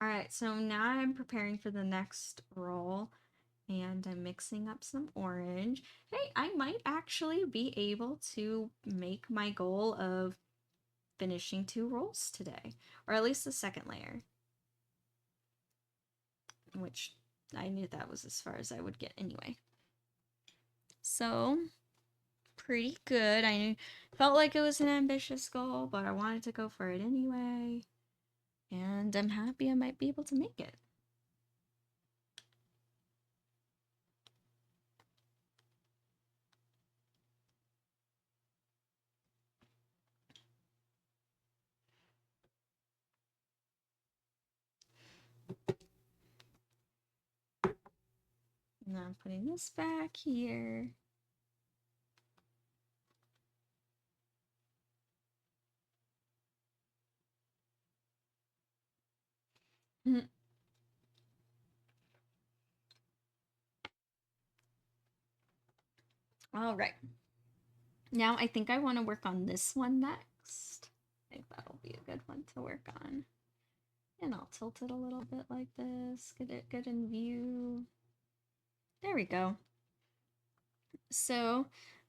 Alright, so now I'm preparing for the next roll. And I'm mixing up some orange. Hey, I might actually be able to make my goal of finishing 2 rolls today. Or at least the second layer. Which I knew that was as far as I would get anyway. So, pretty good. I felt like it was an ambitious goal, but I wanted to go for it anyway. And I'm happy I might be able to make it. Now I'm putting this back here. All right. Now I think I want to work on this one next. I think that'll be a good one to work on. And I'll tilt it a little bit like this. Get it good in view. There we go. So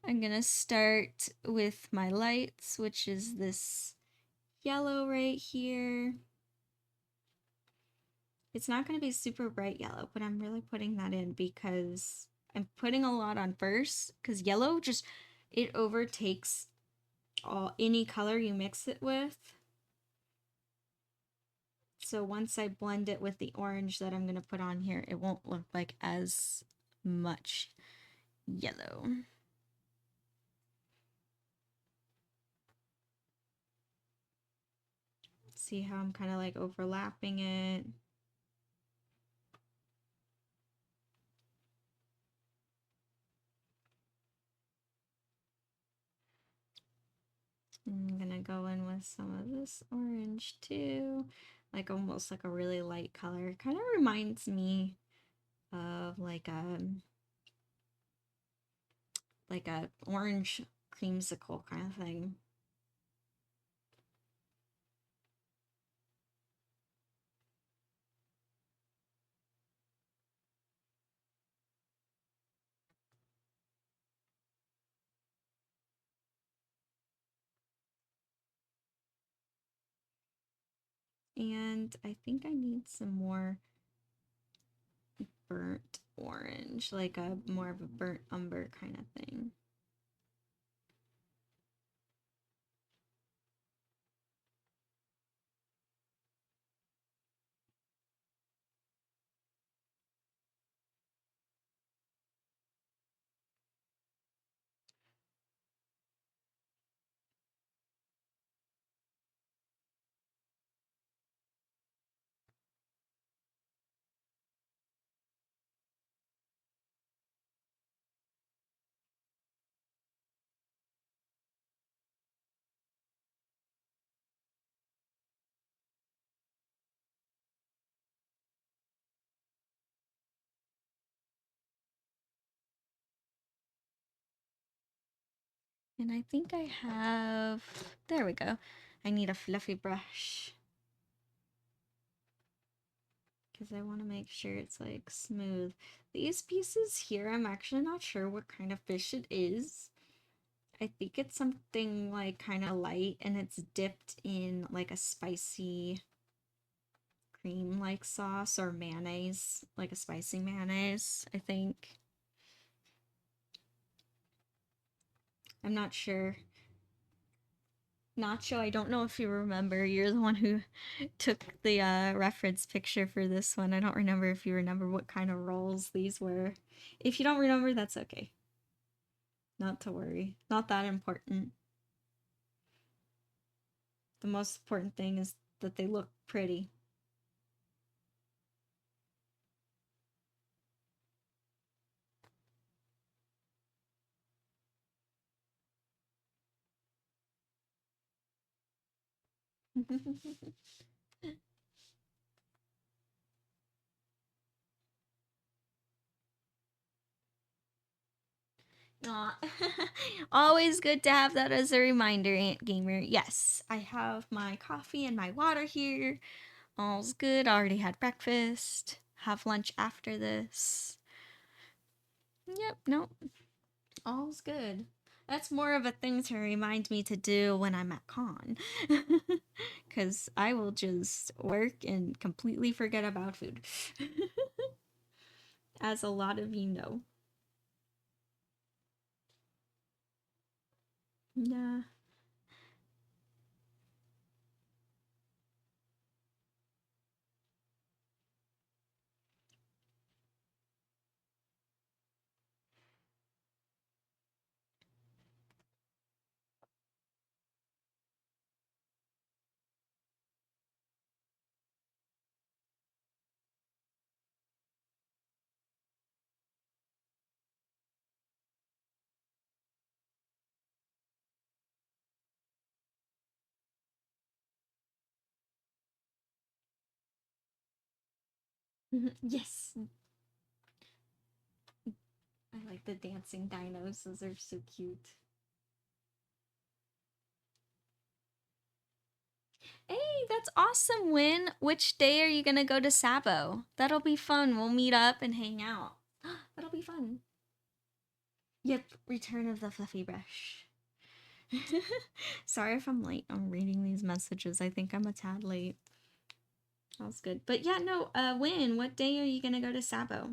I'm gonna start with my lights, which is this yellow right here. It's not gonna be super bright yellow, but I'm really putting that in because I'm putting a lot on first, because yellow just, it overtakes any color you mix it with. So once I blend it with the orange that I'm going to put on here, it won't look like as much yellow. See how I'm kind of like overlapping it? I'm gonna go in with some of this orange too, like almost like a really light color. Kind of reminds me of like a orange creamsicle kind of thing. And I think I need some more burnt orange, like a more of a burnt umber kind of thing. And I think I have, there we go. I need a fluffy brush because I want to make sure it's like smooth. These pieces here, I'm actually not sure what kind of fish it is. I think it's something like kind of light and it's dipped in like a spicy cream like sauce or mayonnaise, like a spicy mayonnaise, I think. I'm not sure. Nacho, I don't know if you remember. You're the one who took the reference picture for this one. I don't remember if you remember what kind of rolls these were. If you don't remember, that's okay. Not to worry. Not that important. The most important thing is that they look pretty. Aw. Always good to have that as a reminder, Aunt Gamer. Yes, I have my coffee and my water here. All's good. Already had breakfast. Have lunch after this. Yep, nope. All's good. That's more of a thing to remind me to do when I'm at con. Because I will just work and completely forget about food. As a lot of you know. Yeah. Yes. I like the dancing dinos. Those are so cute. Hey, that's awesome, Win. Which day are you gonna go to Sabo? That'll be fun. We'll meet up and hang out. That'll be fun. Yep, Return of the Fluffy Brush. Sorry if I'm late on reading these messages. I think I'm a tad late. That's good. But yeah, no, Win, what day are you gonna go to Sabo?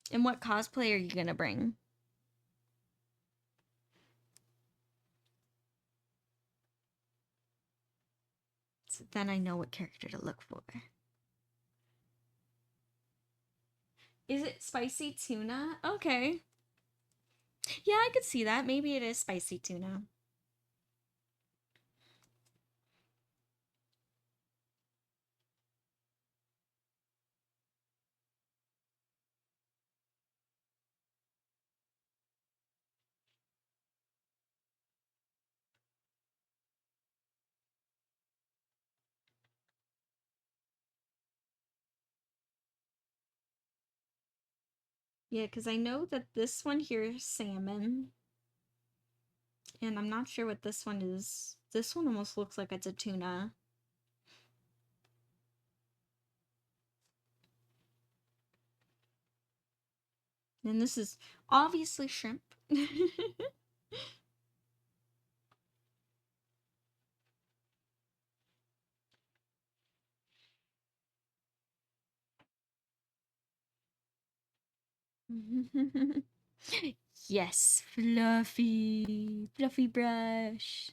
And what cosplay are you gonna bring? So then I know what character to look for. Is it spicy tuna? Okay. Yeah, I could see that. Maybe it is spicy tuna. Yeah, because I know that this one here is salmon. And I'm not sure what this one is. This one almost looks like it's a tuna. And this is obviously shrimp. Yes, fluffy. Fluffy brush.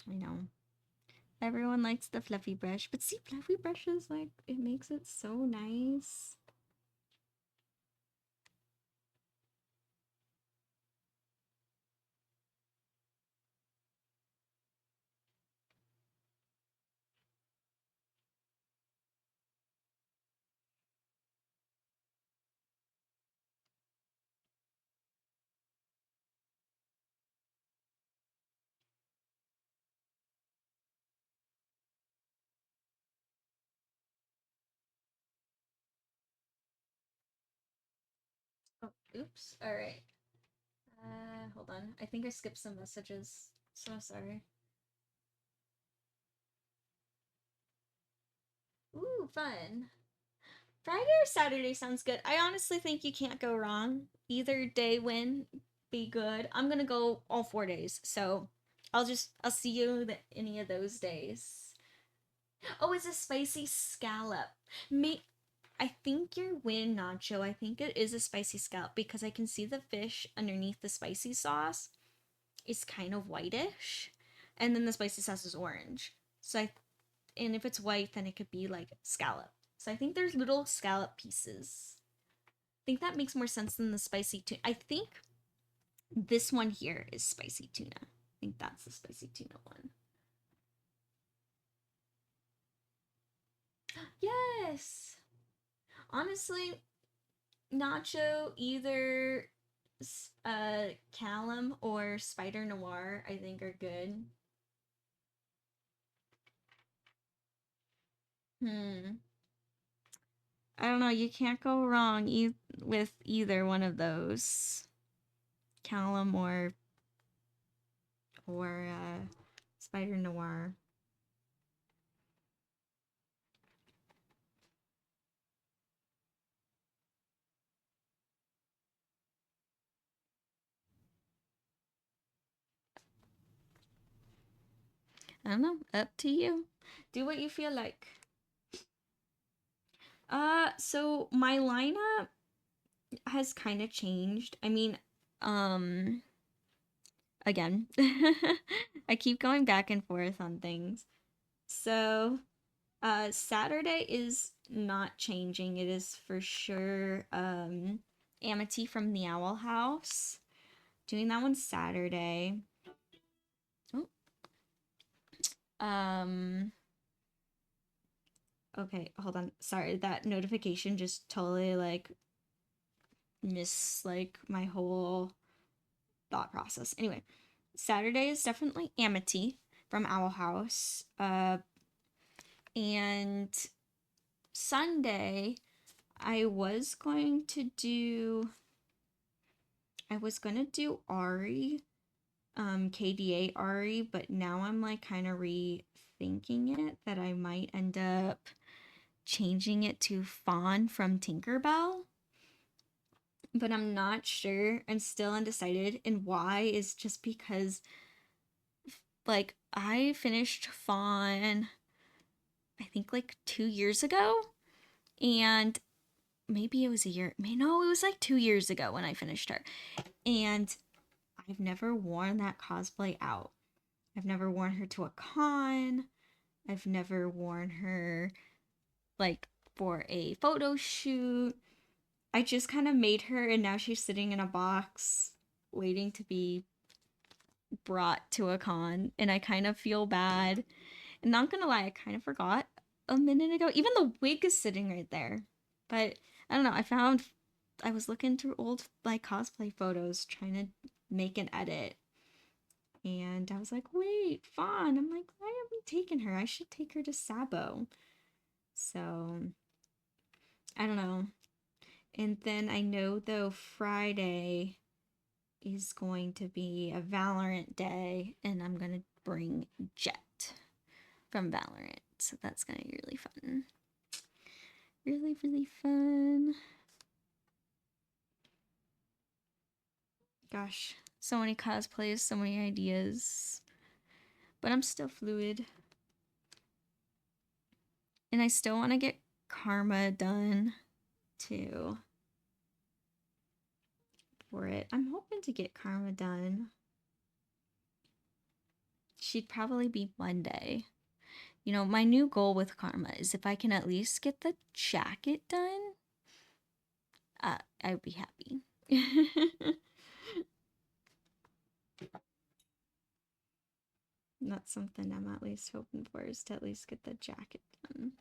I know. Everyone likes the fluffy brush. But see, fluffy brushes, like, it makes it so nice. Oh, oops. Alright. Hold on. I think I skipped some messages. So sorry. Ooh, fun. Friday or Saturday sounds good. I honestly think you can't go wrong. Either day win, be good. I'm gonna go all 4 days, so I'll see you any of those days. Oh, it's a spicy scallop. Me, I think your win nacho. I think it is a spicy scallop because I can see the fish underneath the spicy sauce is kind of whitish, and then the spicy sauce is orange. So and if it's white, then it could be like scallop. So I think there's little scallop pieces. I think that makes more sense than the spicy tuna. I think this one here is spicy tuna. I think that's the spicy tuna one. Yes. Honestly, nacho either Callum or Spider Noir I think are good. I don't know, you can't go wrong with either one of those. Callum or Spider Noir. I don't know, up to you. Do what you feel like. So my lineup has kind of changed. I mean, again, I keep going back and forth on things. So, Saturday is not changing. It is for sure Amity from the Owl House. Doing that one Saturday. Oh. Okay, hold on. Sorry, that notification just totally like my whole thought process. Anyway, Saturday is definitely Amity from Owl House. And Sunday I was going to do Ari, KDA Ari, but now I'm like kind of rethinking it that I might end up changing it to Fawn from Tinkerbell. But I'm not sure. I'm still undecided. And why is just because like I finished Fawn I think like 2 years ago. And maybe it was a year. No, it was like 2 years ago when I finished her. And I've never worn that cosplay out. I've never worn her to a con. I've never worn her like for a photo shoot. I just kind of made her and now she's sitting in a box waiting to be brought to a con and I kind of feel bad. And not gonna lie, I kind of forgot a minute ago. Even the wig is sitting right there. But I don't know, I was looking through old like cosplay photos trying to make an edit. And I was like, wait, Fawn. I'm like, why are we taking her? I should take her to Sabo. So I don't know. And then I know though Friday is going to be a Valorant day, and I'm gonna bring Jet from Valorant. So that's gonna be really fun. Really, really fun. Gosh, so many cosplays, so many ideas. But I'm still fluid. And I still want to get Karma done too. For it. I'm hoping to get Karma done. She'd probably be Monday. You know, my new goal with Karma is if I can at least get the jacket done, I'd be happy. That's something I'm at least hoping for, is to at least get the jacket done.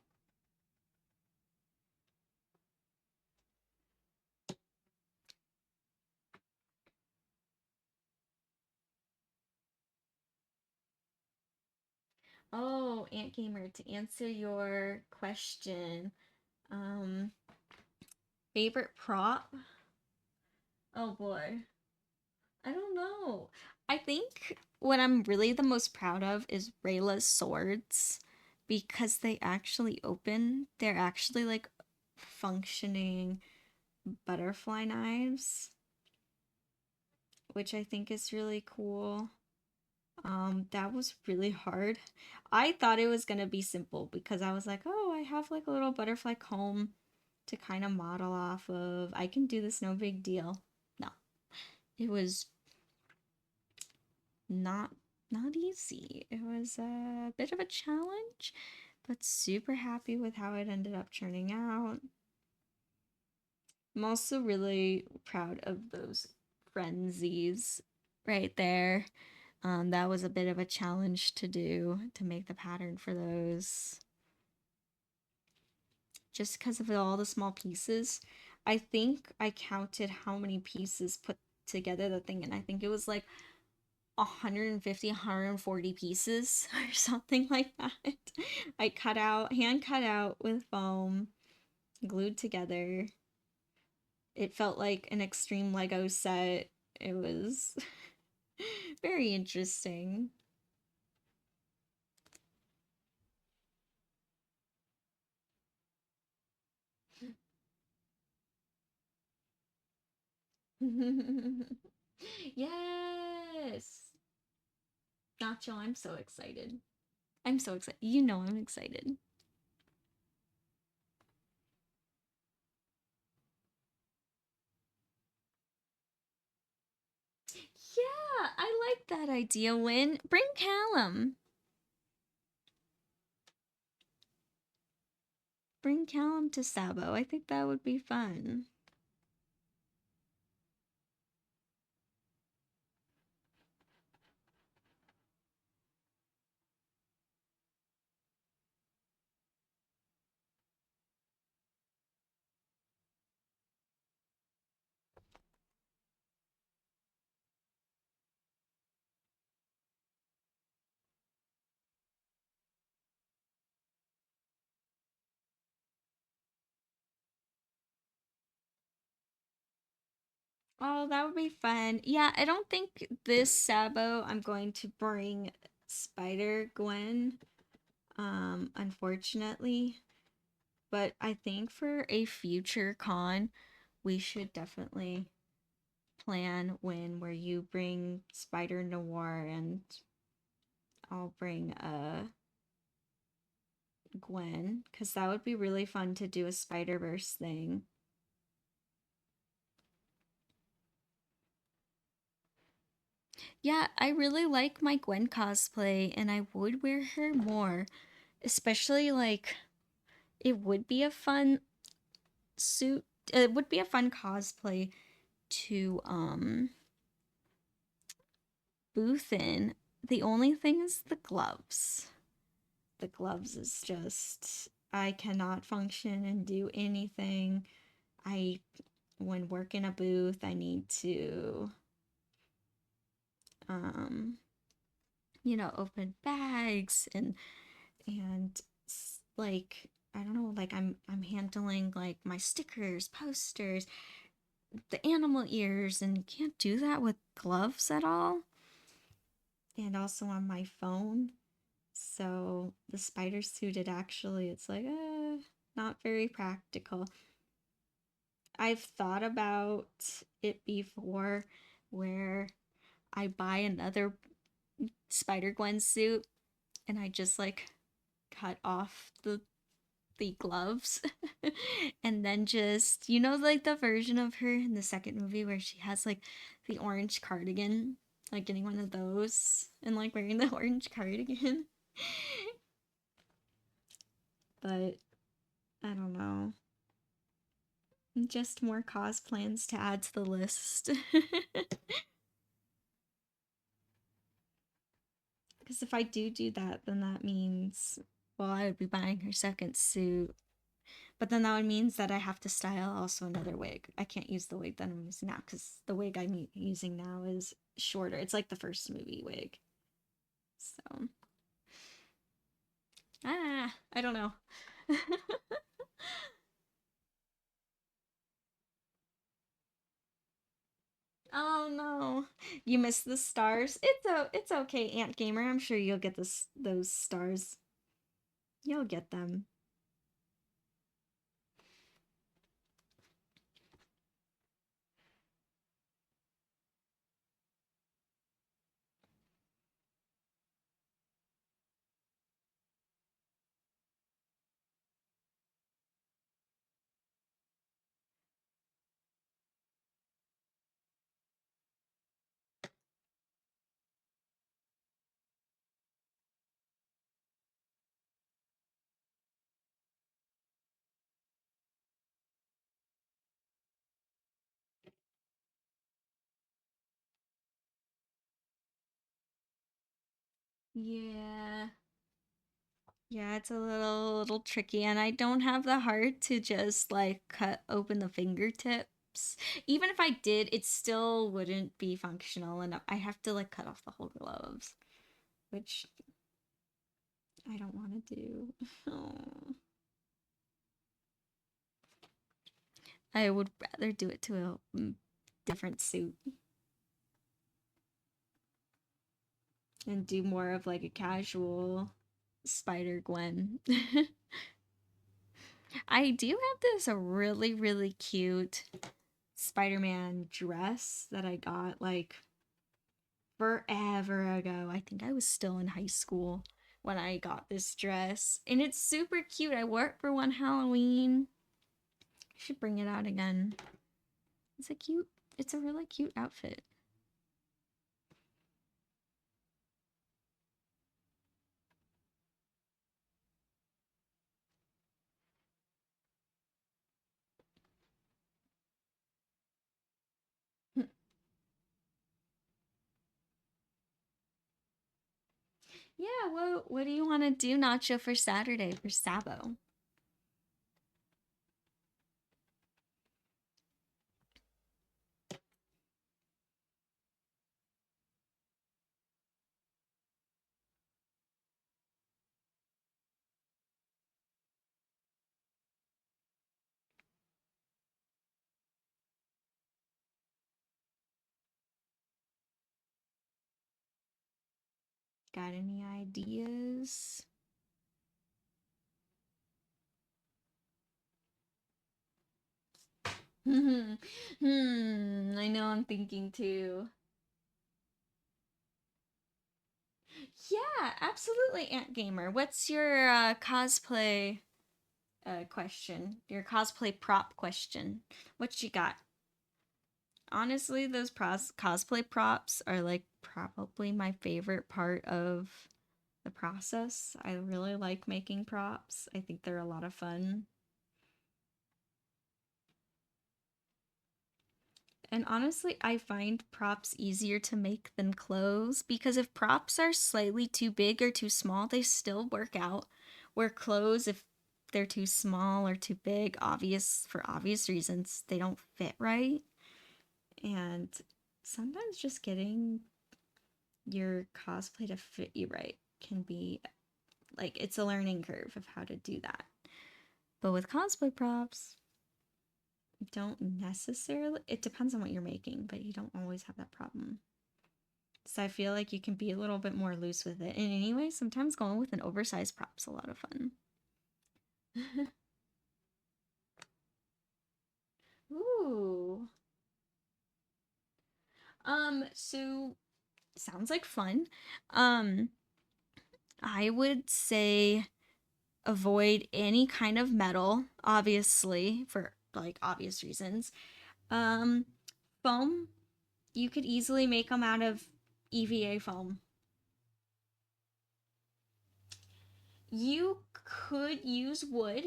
Oh, Ant Gamer, to answer your question, favorite prop? Oh boy. I don't know. I think what I'm really the most proud of is Rayla's swords because they actually open. They're actually like functioning butterfly knives, which I think is really cool. That was really hard. I thought it was gonna be simple because I was like, oh, I have like a little butterfly comb to kind of model off of. I can do this, no big deal. No, it was not easy. It was a bit of a challenge, but super happy with how it ended up turning out. I'm also really proud of those frenzies right there. That was a bit of a challenge to do, to make the pattern for those. Just because of all the small pieces. I think I counted how many pieces put together the thing, and I think it was like 150, 140 pieces or something like that. I hand cut out with foam, glued together. It felt like an extreme Lego set. It was very interesting. Yes! Nacho, I'm so excited. I'm so excited. You know I'm excited. Yeah, I like that idea, Win. Bring Callum. Bring Callum to Sabo. I think that would be fun. Oh, that would be fun. Yeah, I don't think this Sabo I'm going to bring Spider Gwen, unfortunately. But I think for a future con, we should definitely plan when where you bring Spider Noir and I'll bring Gwen, because that would be really fun to do a Spider-Verse thing. Yeah, I really like my Gwen cosplay and I would wear her more. Especially like it would be a fun suit. It would be a fun cosplay to booth in. The only thing is the gloves. The gloves is just I cannot function and do anything. I when work in a booth, I need to um open bags and like I don't know, like I'm handling like my stickers, posters, the animal ears, and you can't do that with gloves at all. And also on my phone. So the spider suit, it's like, not very practical. I've thought about it before where I buy another Spider Gwen suit and I just like cut off the gloves and then just like the version of her in the second movie where she has like the orange cardigan, like getting one of those and like wearing the orange cardigan. But I don't know, just more cosplans to add to the list. Because if I do that, then that means, well, I would be buying her second suit. But then that would means that I have to style also another wig. I can't use the wig that I'm using now because the wig I'm using now is shorter. It's like the first movie wig. So, I don't know. Oh no, you missed the stars. It's okay, Ant Gamer. I'm sure you'll get those stars. You'll get them. Yeah. Yeah, it's a little tricky and I don't have the heart to just like cut open the fingertips. Even if I did, it still wouldn't be functional enough. I have to like cut off the whole gloves, which I don't want to do. Oh. I would rather do it to a different suit and do more of like a casual Spider Gwen. I do have this a really really cute Spider-Man dress that I got like forever ago. I think I was still in high school when I got this dress. And it's super cute. I wore it for one Halloween. I should bring it out again. It's a really cute outfit. Yeah, what do you want to do, Nacho, for Saturday, for Sabo? Got any ideas? I know I'm thinking too. Yeah, absolutely, Ant Gamer. What's your cosplay question? Your cosplay prop question. What you got? Honestly, those cosplay props are like probably my favorite part of the process. I really like making props. I think they're a lot of fun. And honestly, I find props easier to make than clothes because if props are slightly too big or too small, they still work out. Where clothes, if they're too small or too big, for obvious reasons, they don't fit right. And sometimes just getting your cosplay to fit you right can be like it's a learning curve of how to do that. But with cosplay props, don't necessarily, it depends on what you're making, but you don't always have that problem. So I feel like you can be a little bit more loose with it. And anyway, sometimes going with an oversized prop's a lot of fun. Ooh. So sounds like fun. Um, I would say avoid any kind of metal, obviously, for like obvious reasons. Um, Foam, you could easily make them out of EVA foam. You could use wood.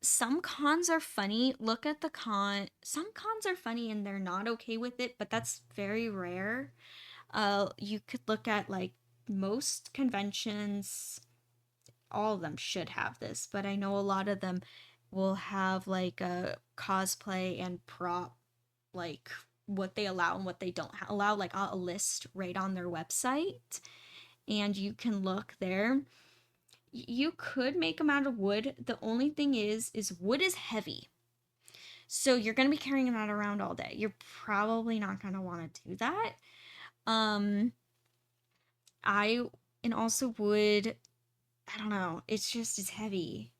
Some cons are funny. Look at the con. Some cons are funny and they're not okay with it, but that's very rare. You could look at like most conventions, all of them should have this, but I know a lot of them will have like a cosplay and prop, like what they allow and what they don't allow, like a list right on their website, and you can look there. You could make them out of wood. The only thing is wood is heavy. So you're going to be carrying that around all day. You're probably not going to want to do that. Um I and also wood, I don't know, it's heavy.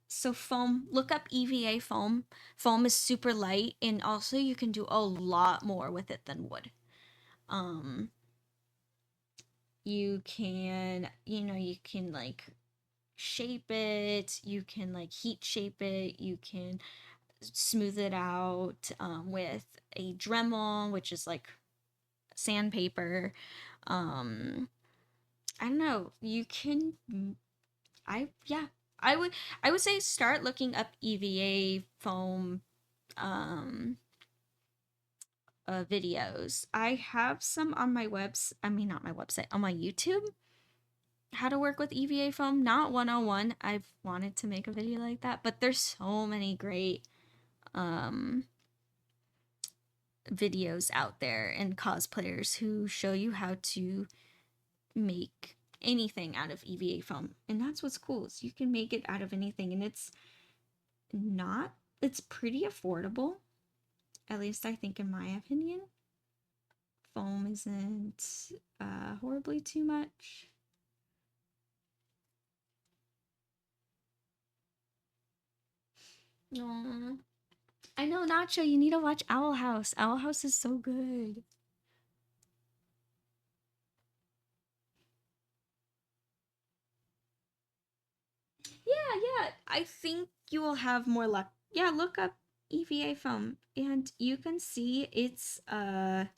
So foam, look up EVA foam. Foam is super light and also you can do a lot more with it than wood. Um you can like shape it, you can like heat shape it, you can smooth it out with a Dremel, which is like sandpaper. Um, I don't know. You can. I yeah. I would I would say start looking up EVA foam um videos. I have some on my I mean not my website, on my YouTube. How to work with EVA foam, not 101. I've wanted to make a video like that, but there's so many great um videos out there and cosplayers who show you how to make anything out of EVA foam. And that's what's cool, is you can make it out of anything and not it's pretty affordable. At least I think in my opinion. Foam isn't horribly too much. Aww. I know, Nacho, you need to watch Owl House. Owl House is so good. yeah. I think you will have more luck. Yeah, look up EVA foam and you can see it's I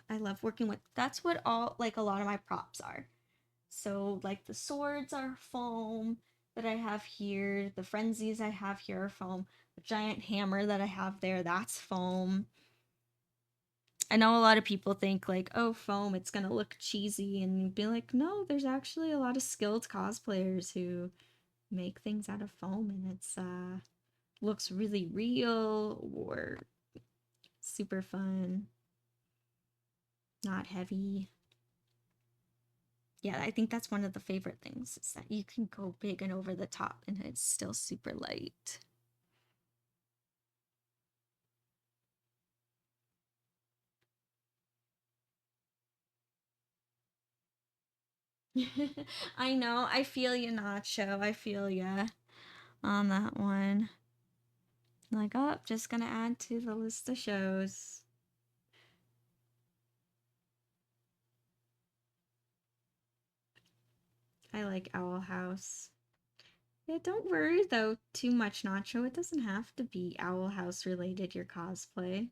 love working with, that's what all like a lot of my props are. So like the swords are foam that I have here, the frenzies I have here are foam, the giant hammer that I have there, that's foam. I know a lot of people think like, oh, foam, it's gonna look cheesy, and be like, no, there's actually a lot of skilled cosplayers who make things out of foam, and it's looks really real or super fun, not heavy. Yeah, I think that's one of the favorite things is that you can go big and over the top, and it's still super light. I know. I feel you, Nacho. I feel ya on that one. Like, oh, just gonna add to the list of shows. I like Owl House. Yeah, don't worry though too much, Nacho. It doesn't have to be Owl House related, your cosplay.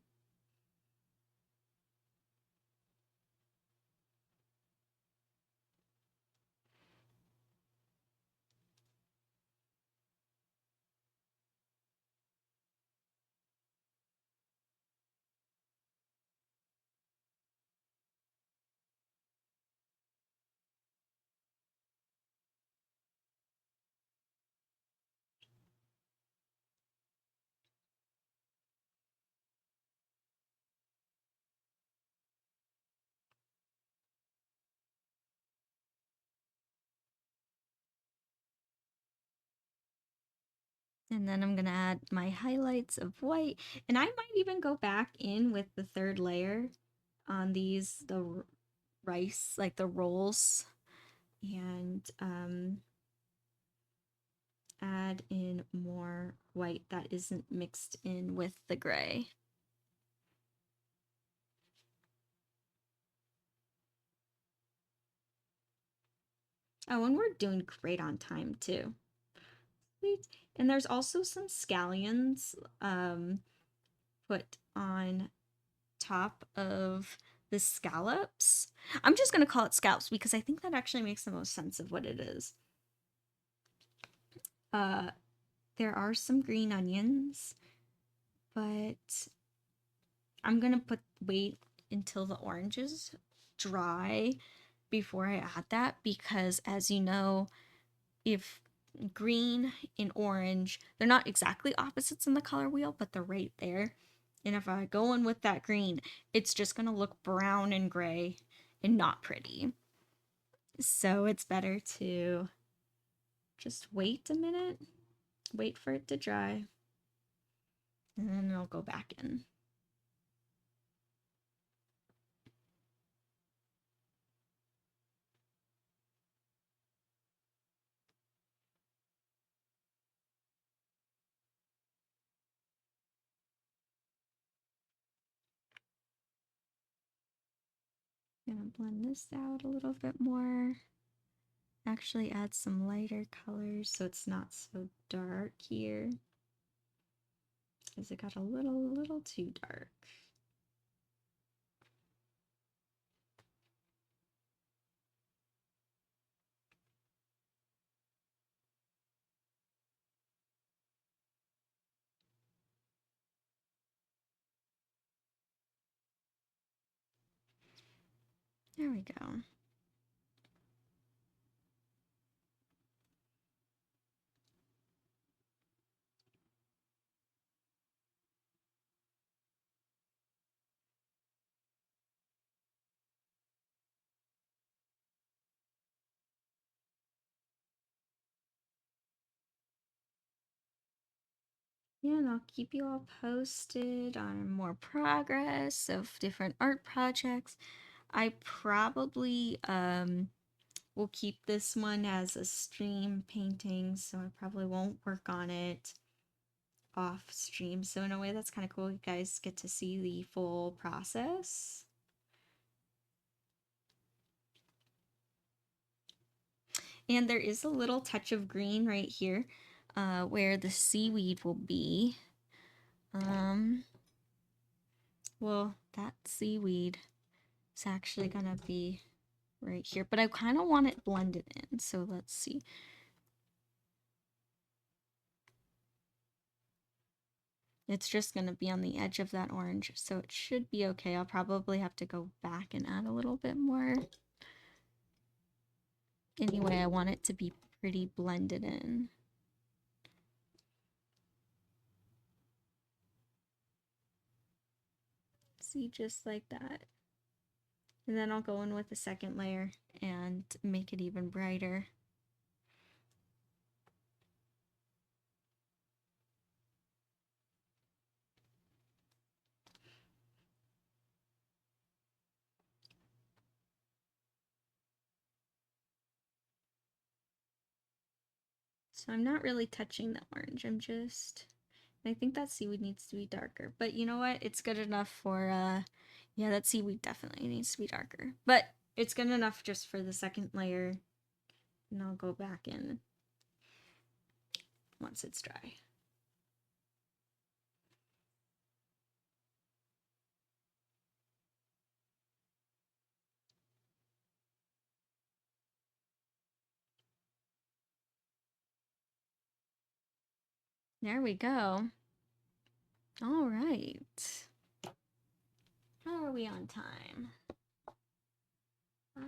And then I'm gonna add my highlights of white. And I might even go back in with the third layer on these, the rice, like the rolls, and add in more white that isn't mixed in with the gray. Oh, and we're doing great on time too. Sweet. And there's also some scallions put on top of the scallops. I'm just gonna call it scallops because I think that actually makes the most sense of what it is. There are some green onions, but I'm gonna wait until the oranges dry before I add that, because as you know, if green and orange, they're not exactly opposites in the color wheel, but they're right there. And if I go in with that green, it's just gonna look brown and gray and not pretty. So it's better to just wait a minute, wait for it to dry, and then it'll go back in. Gonna blend this out a little bit more. Actually add some lighter colors so it's not so dark here, because it got a little too dark. There we go. Yeah, and I'll keep you all posted on more progress of different art projects. I probably will keep this one as a stream painting, so I probably won't work on it off stream. So in a way that's kind of cool. You guys get to see the full process. And there is a little touch of green right here where the seaweed will be. Well, that seaweed is actually gonna be right here, but I kind of want it blended in, so let's see. It's just gonna be on the edge of that orange, so it should be okay. I'll probably have to go back and add a little bit more. Anyway, I want it to be pretty blended in. See, just like that. And then I'll go in with the second layer and make it even brighter. So I'm not really touching the orange. I think that seaweed needs to be darker. But you know what? It's good enough for, yeah, that seaweed definitely needs to be darker. But it's good enough just for the second layer. And I'll go back in once it's dry. There we go. All right. How are we on time? All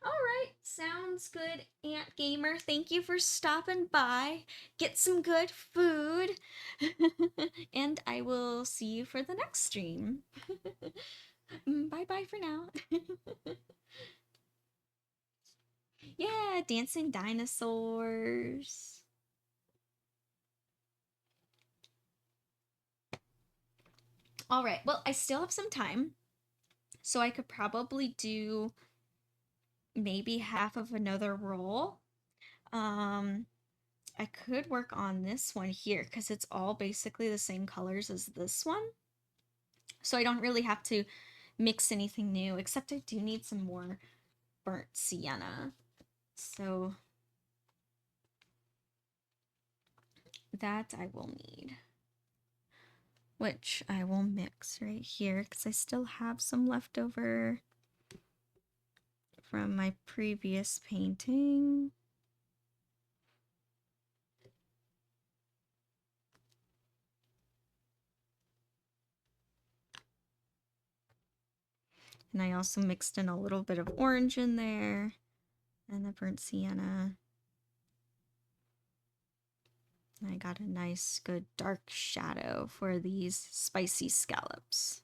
right, sounds good, Ant Gamer. Thank you for stopping by. Get some good food. And I will see you for the next stream. Bye-bye for now. Yeah, dancing dinosaurs. All right, well, I still have some time, so I could probably do maybe half of another roll. I could work on this one here because it's all basically the same colors as this one. So I don't really have to mix anything new, except I do need some more burnt sienna. So that I will need. Which I will mix right here because I still have some left over from my previous painting. And I also mixed in a little bit of orange in there and the burnt sienna. And I got a nice, good dark shadow for these spicy scallops.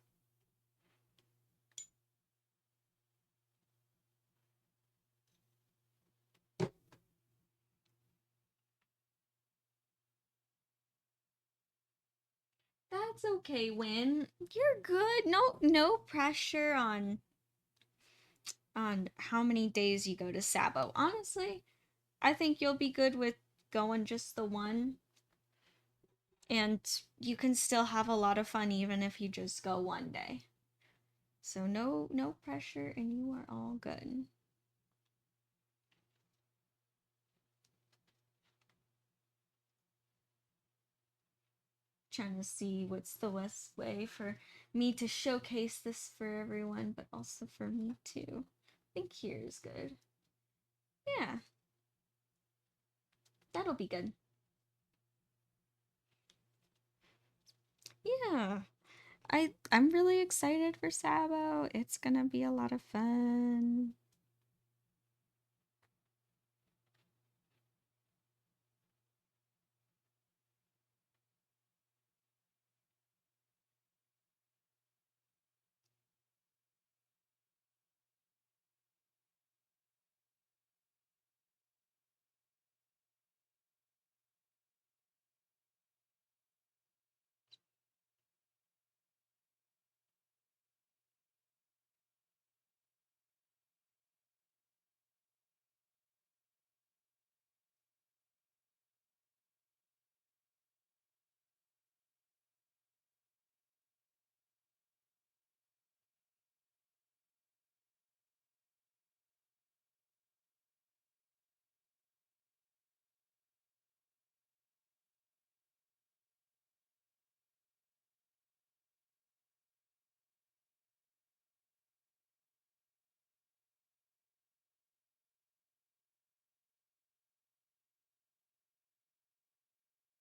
That's okay, Win. You're good. No pressure on how many days you go to Sabo. Honestly, I think you'll be good with going just the one. And you can still have a lot of fun even if you just go one day. So no pressure and you are all good. Trying to see what's the best way for me to showcase this for everyone, but also for me too. I think here is good. Yeah. That'll be good. Yeah. I'm really excited for Sabo. It's gonna be a lot of fun.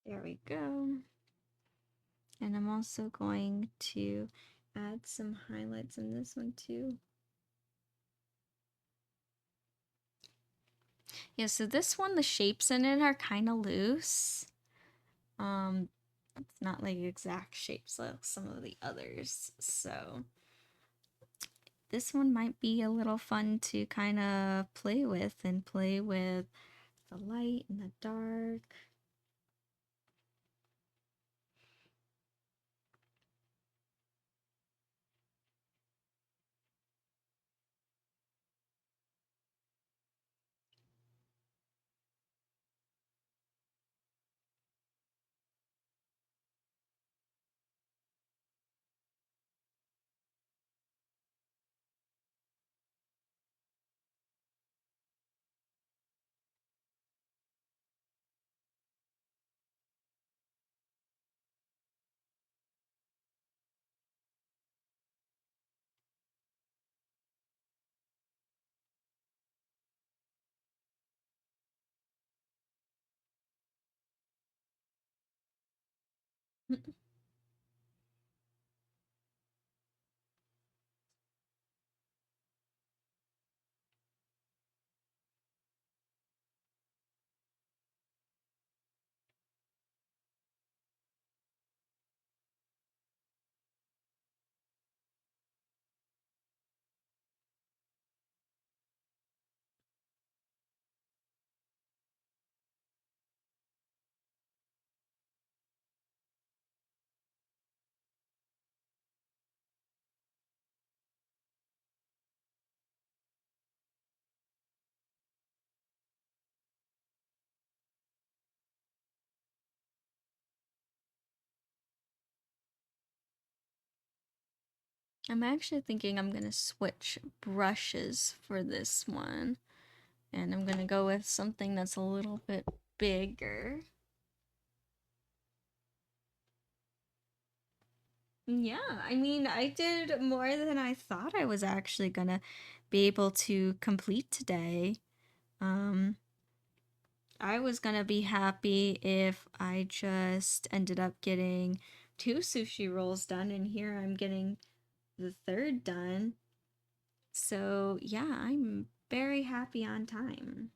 There we go. And I'm also going to add some highlights in this one too. Yeah, so this one, the shapes in it are kind of loose. It's not like exact shapes like some of the others. So this one might be a little fun to kind of play with the light and the dark. I'm actually thinking I'm gonna switch brushes for this one. And I'm gonna go with something that's a little bit bigger. Yeah, I mean, I did more than I thought I was actually gonna be able to complete today. Um, I was gonna be happy if I just ended up getting 2 sushi rolls done, and here I'm getting the third done. So, yeah, I'm very happy on time.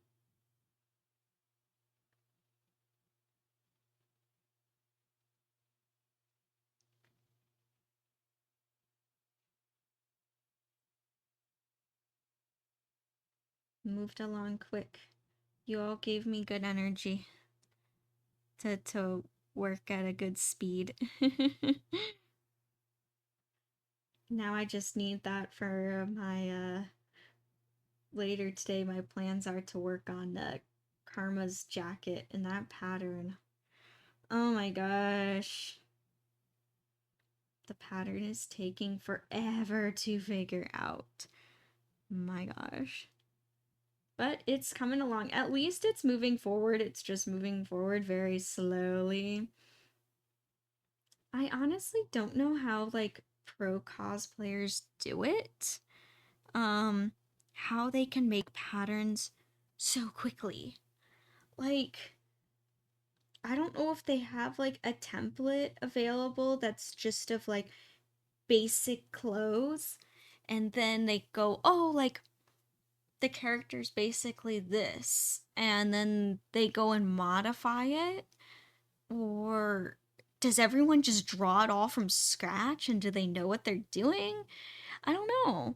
Moved along quick. You all gave me good energy to work at a good speed. Now I just need that for my later today. My plans are to work on Karma's jacket and that pattern. Oh my gosh. The pattern is taking forever to figure out. My gosh. But it's coming along. At least it's moving forward. It's just moving forward very slowly. I honestly don't know how like pro cosplayers do it. How they can make patterns so quickly. Like I don't know if they have like a template available that's just of like basic clothes and then they go, "Oh, like the character's basically this." And then they go and modify it, or does everyone just draw it all from scratch and do they know what they're doing? I don't know.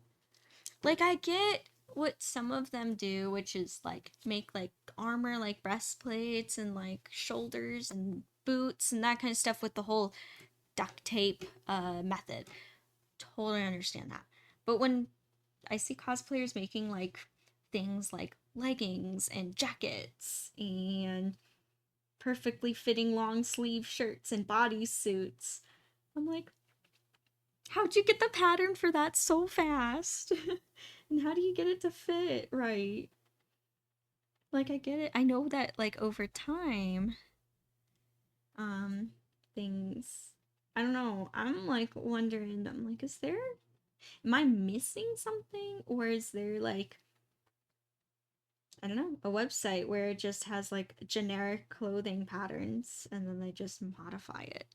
Like I get what some of them do, which is like make like armor like breastplates and like shoulders and boots and that kind of stuff with the whole duct tape method. Totally understand that. But when I see cosplayers making like things like leggings and jackets and perfectly fitting long sleeve shirts and bodysuits, I'm like, how'd you get the pattern for that so fast? And how do you get it to fit right? Like I get it. I know that like over time, um, things I don't know. I'm like wondering, I'm like, am I missing something? Or is there like I don't know, a website where it just has like generic clothing patterns and then they just modify it.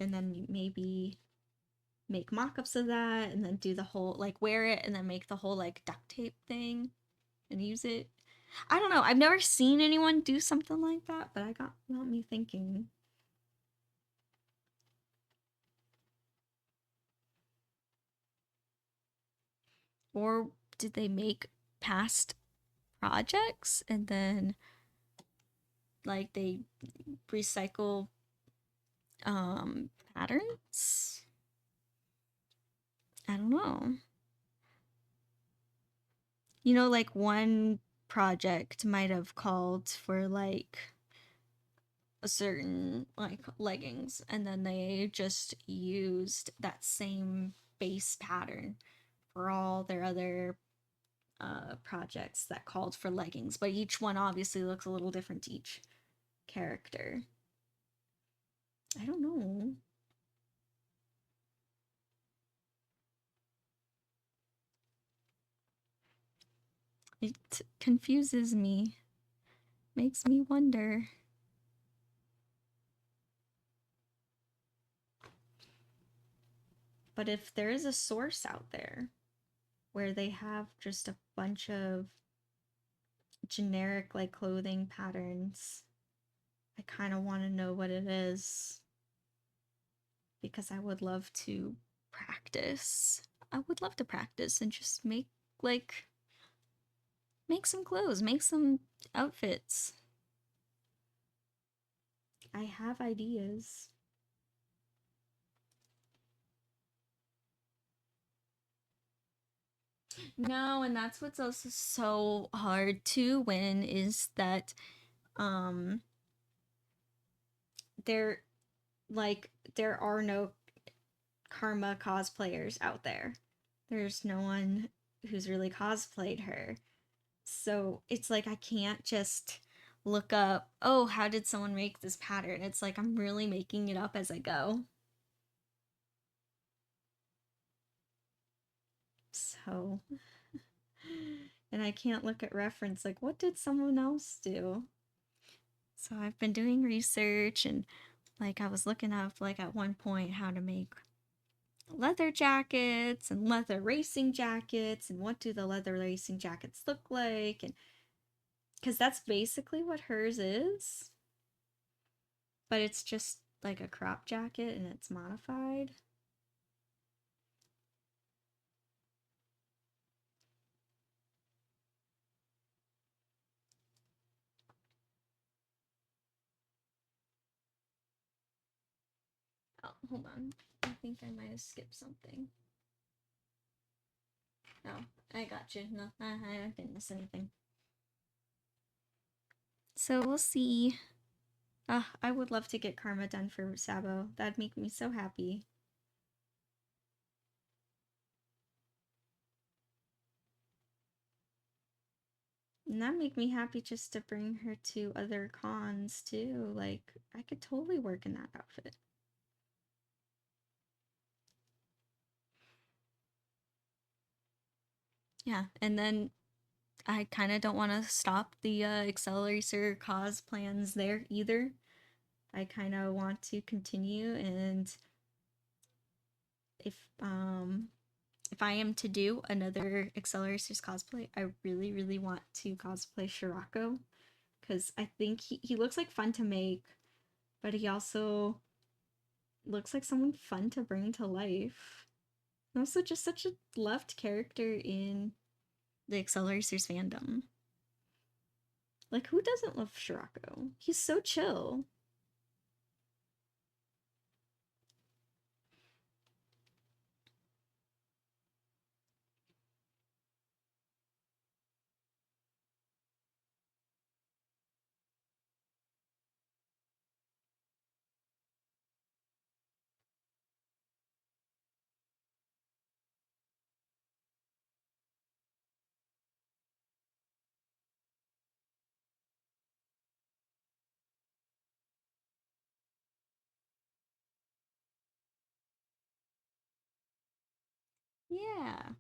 And then maybe make mock-ups of that and then do the whole like wear it and then make the whole like duct tape thing and use it. I don't know. I've never seen anyone do something like that, but I got me thinking. Or did they make past projects and then like they recycle patterns? I don't know. You know, like one project might have called for like a certain like leggings and then they just used that same base pattern for all their other projects that called for leggings, but each one obviously looks a little different to each character. I don't know. It confuses me, makes me wonder. But if there is a source out there where they have just a bunch of generic like clothing patterns, I kind of want to know what it is because I would love to practice. I would love to practice and just like make some clothes, make some outfits. I have ideas. No, and that's what's also so hard to win is that um there there are no Karma cosplayers out there. There's no one who's really cosplayed her. So it's like I can't just look up, oh, how did someone make this pattern? It's like I'm really making it up as I go. So, and I can't look at reference like what did someone else do? So I've been doing research and like I was looking up like at one point how to make leather jackets and leather racing jackets and what do the leather racing jackets look like, and because that's basically what hers is, but it's just like a crop jacket and it's modified. Oh, hold on. I think I might have skipped something. No, I got you. No, I didn't miss anything. So we'll see. I would love to get Karma done for Sabo. That'd make me so happy. And that'd make me happy just to bring her to other cons too. Like, I could totally work in that outfit. Yeah, and then I kind of don't want to stop the Accelerator cause plans there either. I kind of want to continue, and if I am to do another Accelerators cosplay, I really really want to cosplay Shirako because I think he looks like fun to make, but he also looks like someone fun to bring to life. And also just such a loved character in the Accelerators fandom. Like, who doesn't love Shirako? He's so chill. Yeah.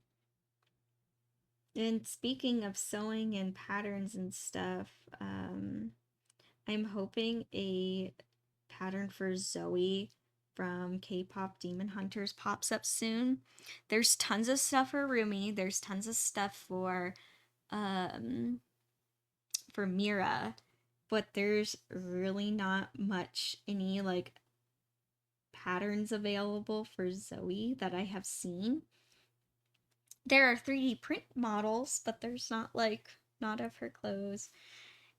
And speaking of sewing and patterns and stuff, I'm hoping a pattern for Zoe from K-pop Demon Hunters pops up soon. There's tons of stuff for Rumi. There's tons of stuff um for Mira, but there's really not much any like patterns available for Zoe that I have seen. There are 3D print models, but there's not of her clothes.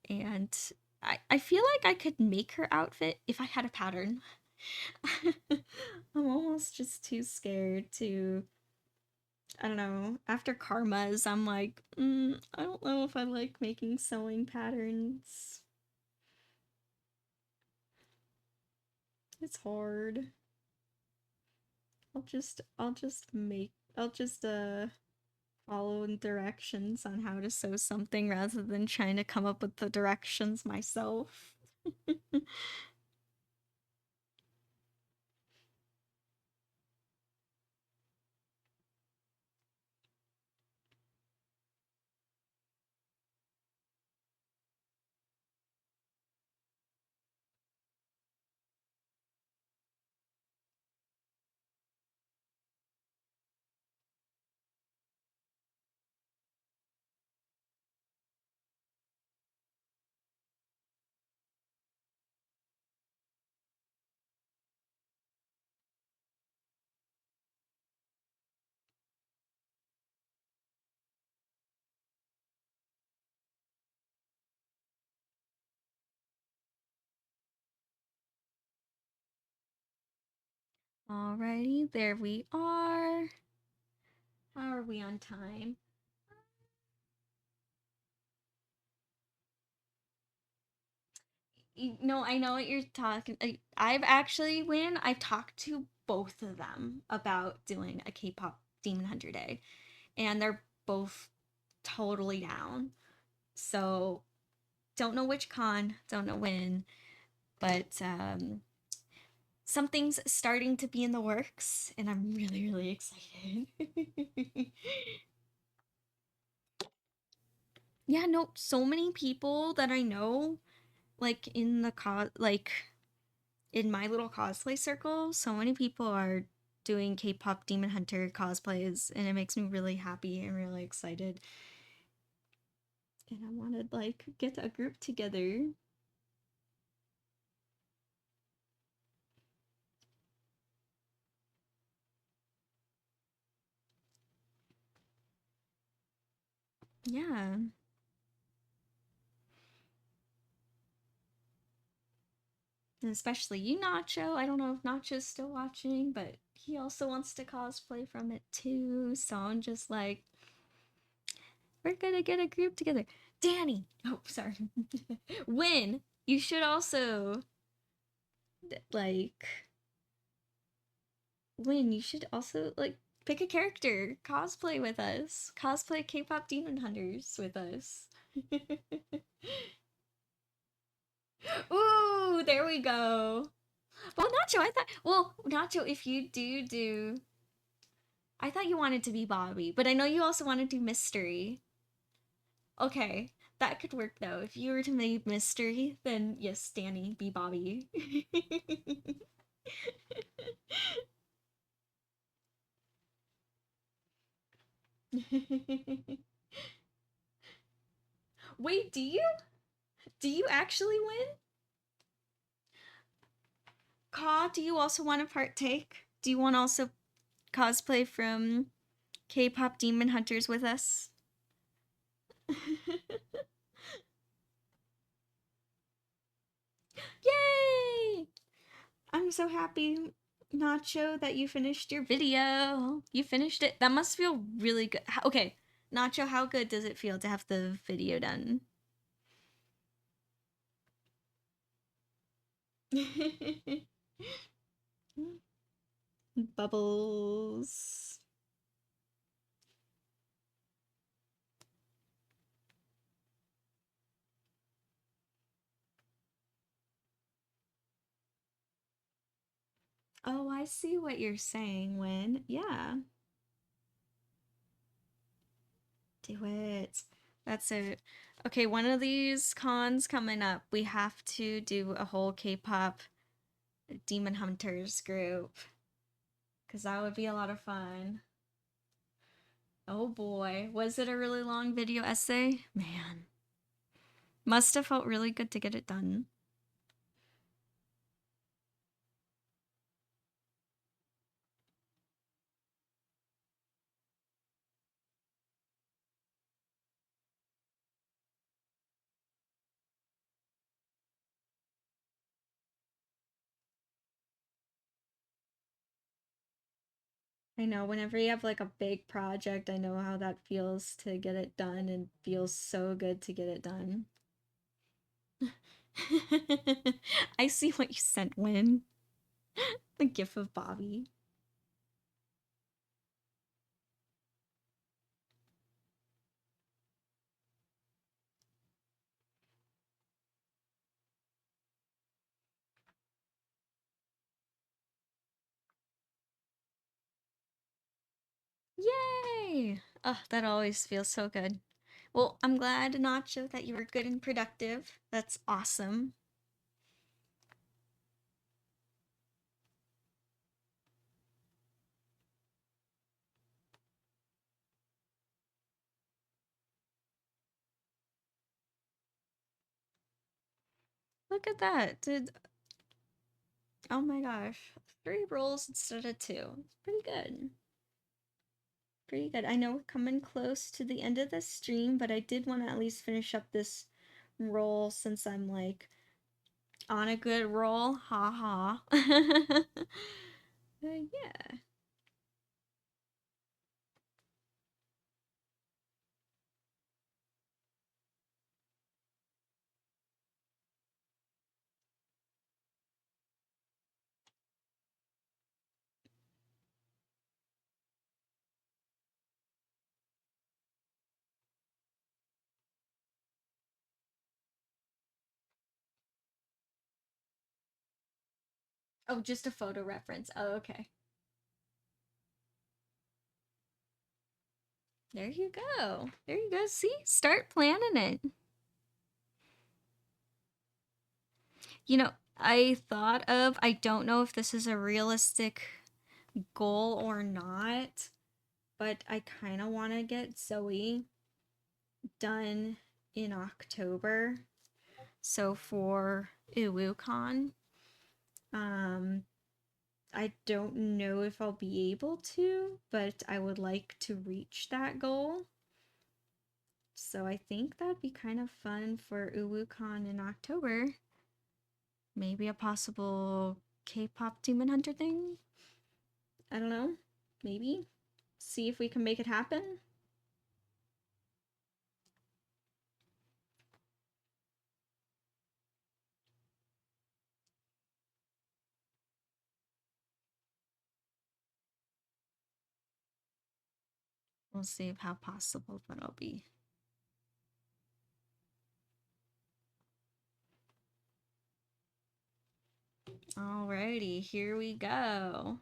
And I feel like I could make her outfit if I had a pattern. I'm almost just too scared to. I don't know. After Karma's, I'm like, I don't know if I like making sewing patterns. It's hard. I'll just follow directions on how to sew something rather than trying to come up with the directions myself. Alrighty, there we are. How are we on time? No, I know what you're talking. I've talked to both of them about doing a K-pop Demon Hunter Day, and they're both totally down. So don't know which con, don't know when, but something's starting to be in the works, and I'm really, really excited. Yeah, no, so many people that I know, like in my little cosplay circle, so many people are doing K-pop Demon Hunter cosplays, and it makes me really happy and really excited. And I want to like get a group together. Yeah. And especially you, Nacho. I don't know if Nacho's still watching, but he also wants to cosplay from it too. So I'm just like, we're gonna get a group together. Danny! Oh, sorry. Win! You should also, like, Win, you should also, like, pick a character. Cosplay with us. Cosplay K-pop Demon Hunters with us. Ooh, there we go. Well, Nacho, Nacho, if you do, I thought you wanted to be Bobby, but I know you also want to do Mystery. Okay, that could work though. If you were to make Mystery, then yes, Danny, be Bobby. Wait, do you? Do you actually win? Ka, do you also want to partake? Do you want to also cosplay from K-pop Demon Hunters with us? Yay! I'm so happy, Nacho, that you finished your video. You finished it. That must feel really good. Okay, Nacho, how good does it feel to have the video done? Bubbles. Oh, I see what you're saying, Win. Yeah. Do it. That's it. Okay, one of these cons coming up, we have to do a whole K-pop Demon Hunters group. Because that would be a lot of fun. Oh boy. Was it a really long video essay? Man. Must have felt really good to get it done. I know whenever you have like a big project, I know how that feels to get it done and feels so good to get it done. I see what you sent, Win. The gif of Bobby. Yay! Oh, that always feels so good. Well, I'm glad, Nacho, that you were good and productive. That's awesome. Look at that. Oh my gosh. 3 rolls instead of 2. Pretty good. Pretty good. I know we're coming close to the end of the stream, but I did want to at least finish up this roll since I'm like on a good roll. Ha ha. Yeah. Oh, just a photo reference. Oh, okay. There you go. There you go. See? Start planning it. You know, I don't know if this is a realistic goal or not, but I kind of want to get Zoe done in October. So for UwuCon, um, I don't know if I'll be able to, but I would like to reach that goal. So I think that'd be kind of fun for UwuCon in October. Maybe a possible K-pop Demon Hunter thing? I don't know. Maybe. See if we can make it happen. We'll see how possible that'll be. Alrighty, here we go.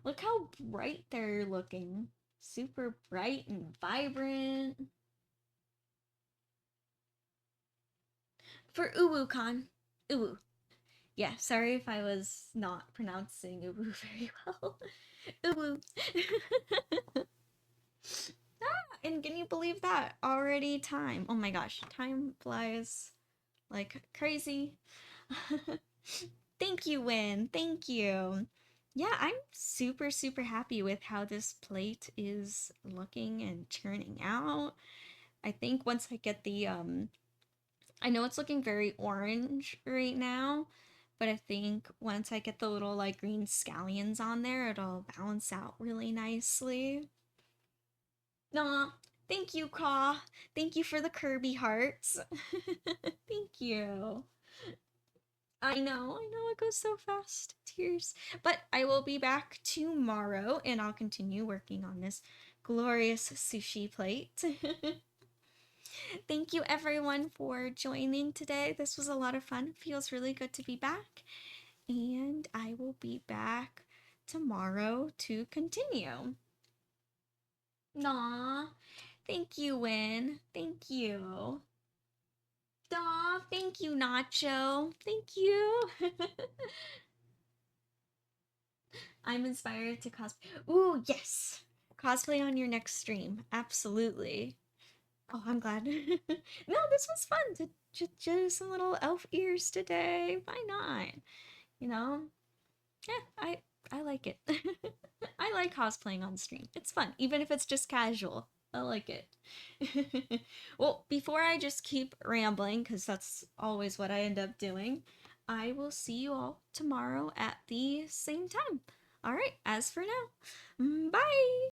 Look how bright they're looking. Super bright and vibrant. For UwuCon. Uwu. Yeah, sorry if I was not pronouncing Uwu very well. Uwu. And can you believe that? Already time. Oh my gosh, time flies like crazy. Thank you, Win. Thank you. Yeah, I'm super, super happy with how this plate is looking and turning out. I think once I get the, I know it's looking very orange right now, but I think once I get the little like green scallions on there, it'll balance out really nicely. Nah, thank you, Caw. Thank you for the Kirby hearts. Thank you. I know, it goes so fast. Tears. But I will be back tomorrow and I'll continue working on this glorious sushi plate. Thank you everyone for joining today. This was a lot of fun. Feels really good to be back. And I will be back tomorrow to continue. Aw, thank you, Win. Thank you. Aw, thank you, Nacho. Thank you. I'm inspired to cosplay. Ooh, yes. Cosplay on your next stream. Absolutely. Oh, I'm glad. No, this was fun to do some little elf ears today. Why not? You know? Yeah, I like it. I like cosplaying on stream. It's fun, even if it's just casual. I like it. Well, before I just keep rambling, because that's always what I end up doing, I will see you all tomorrow at the same time. All right, as for now, bye!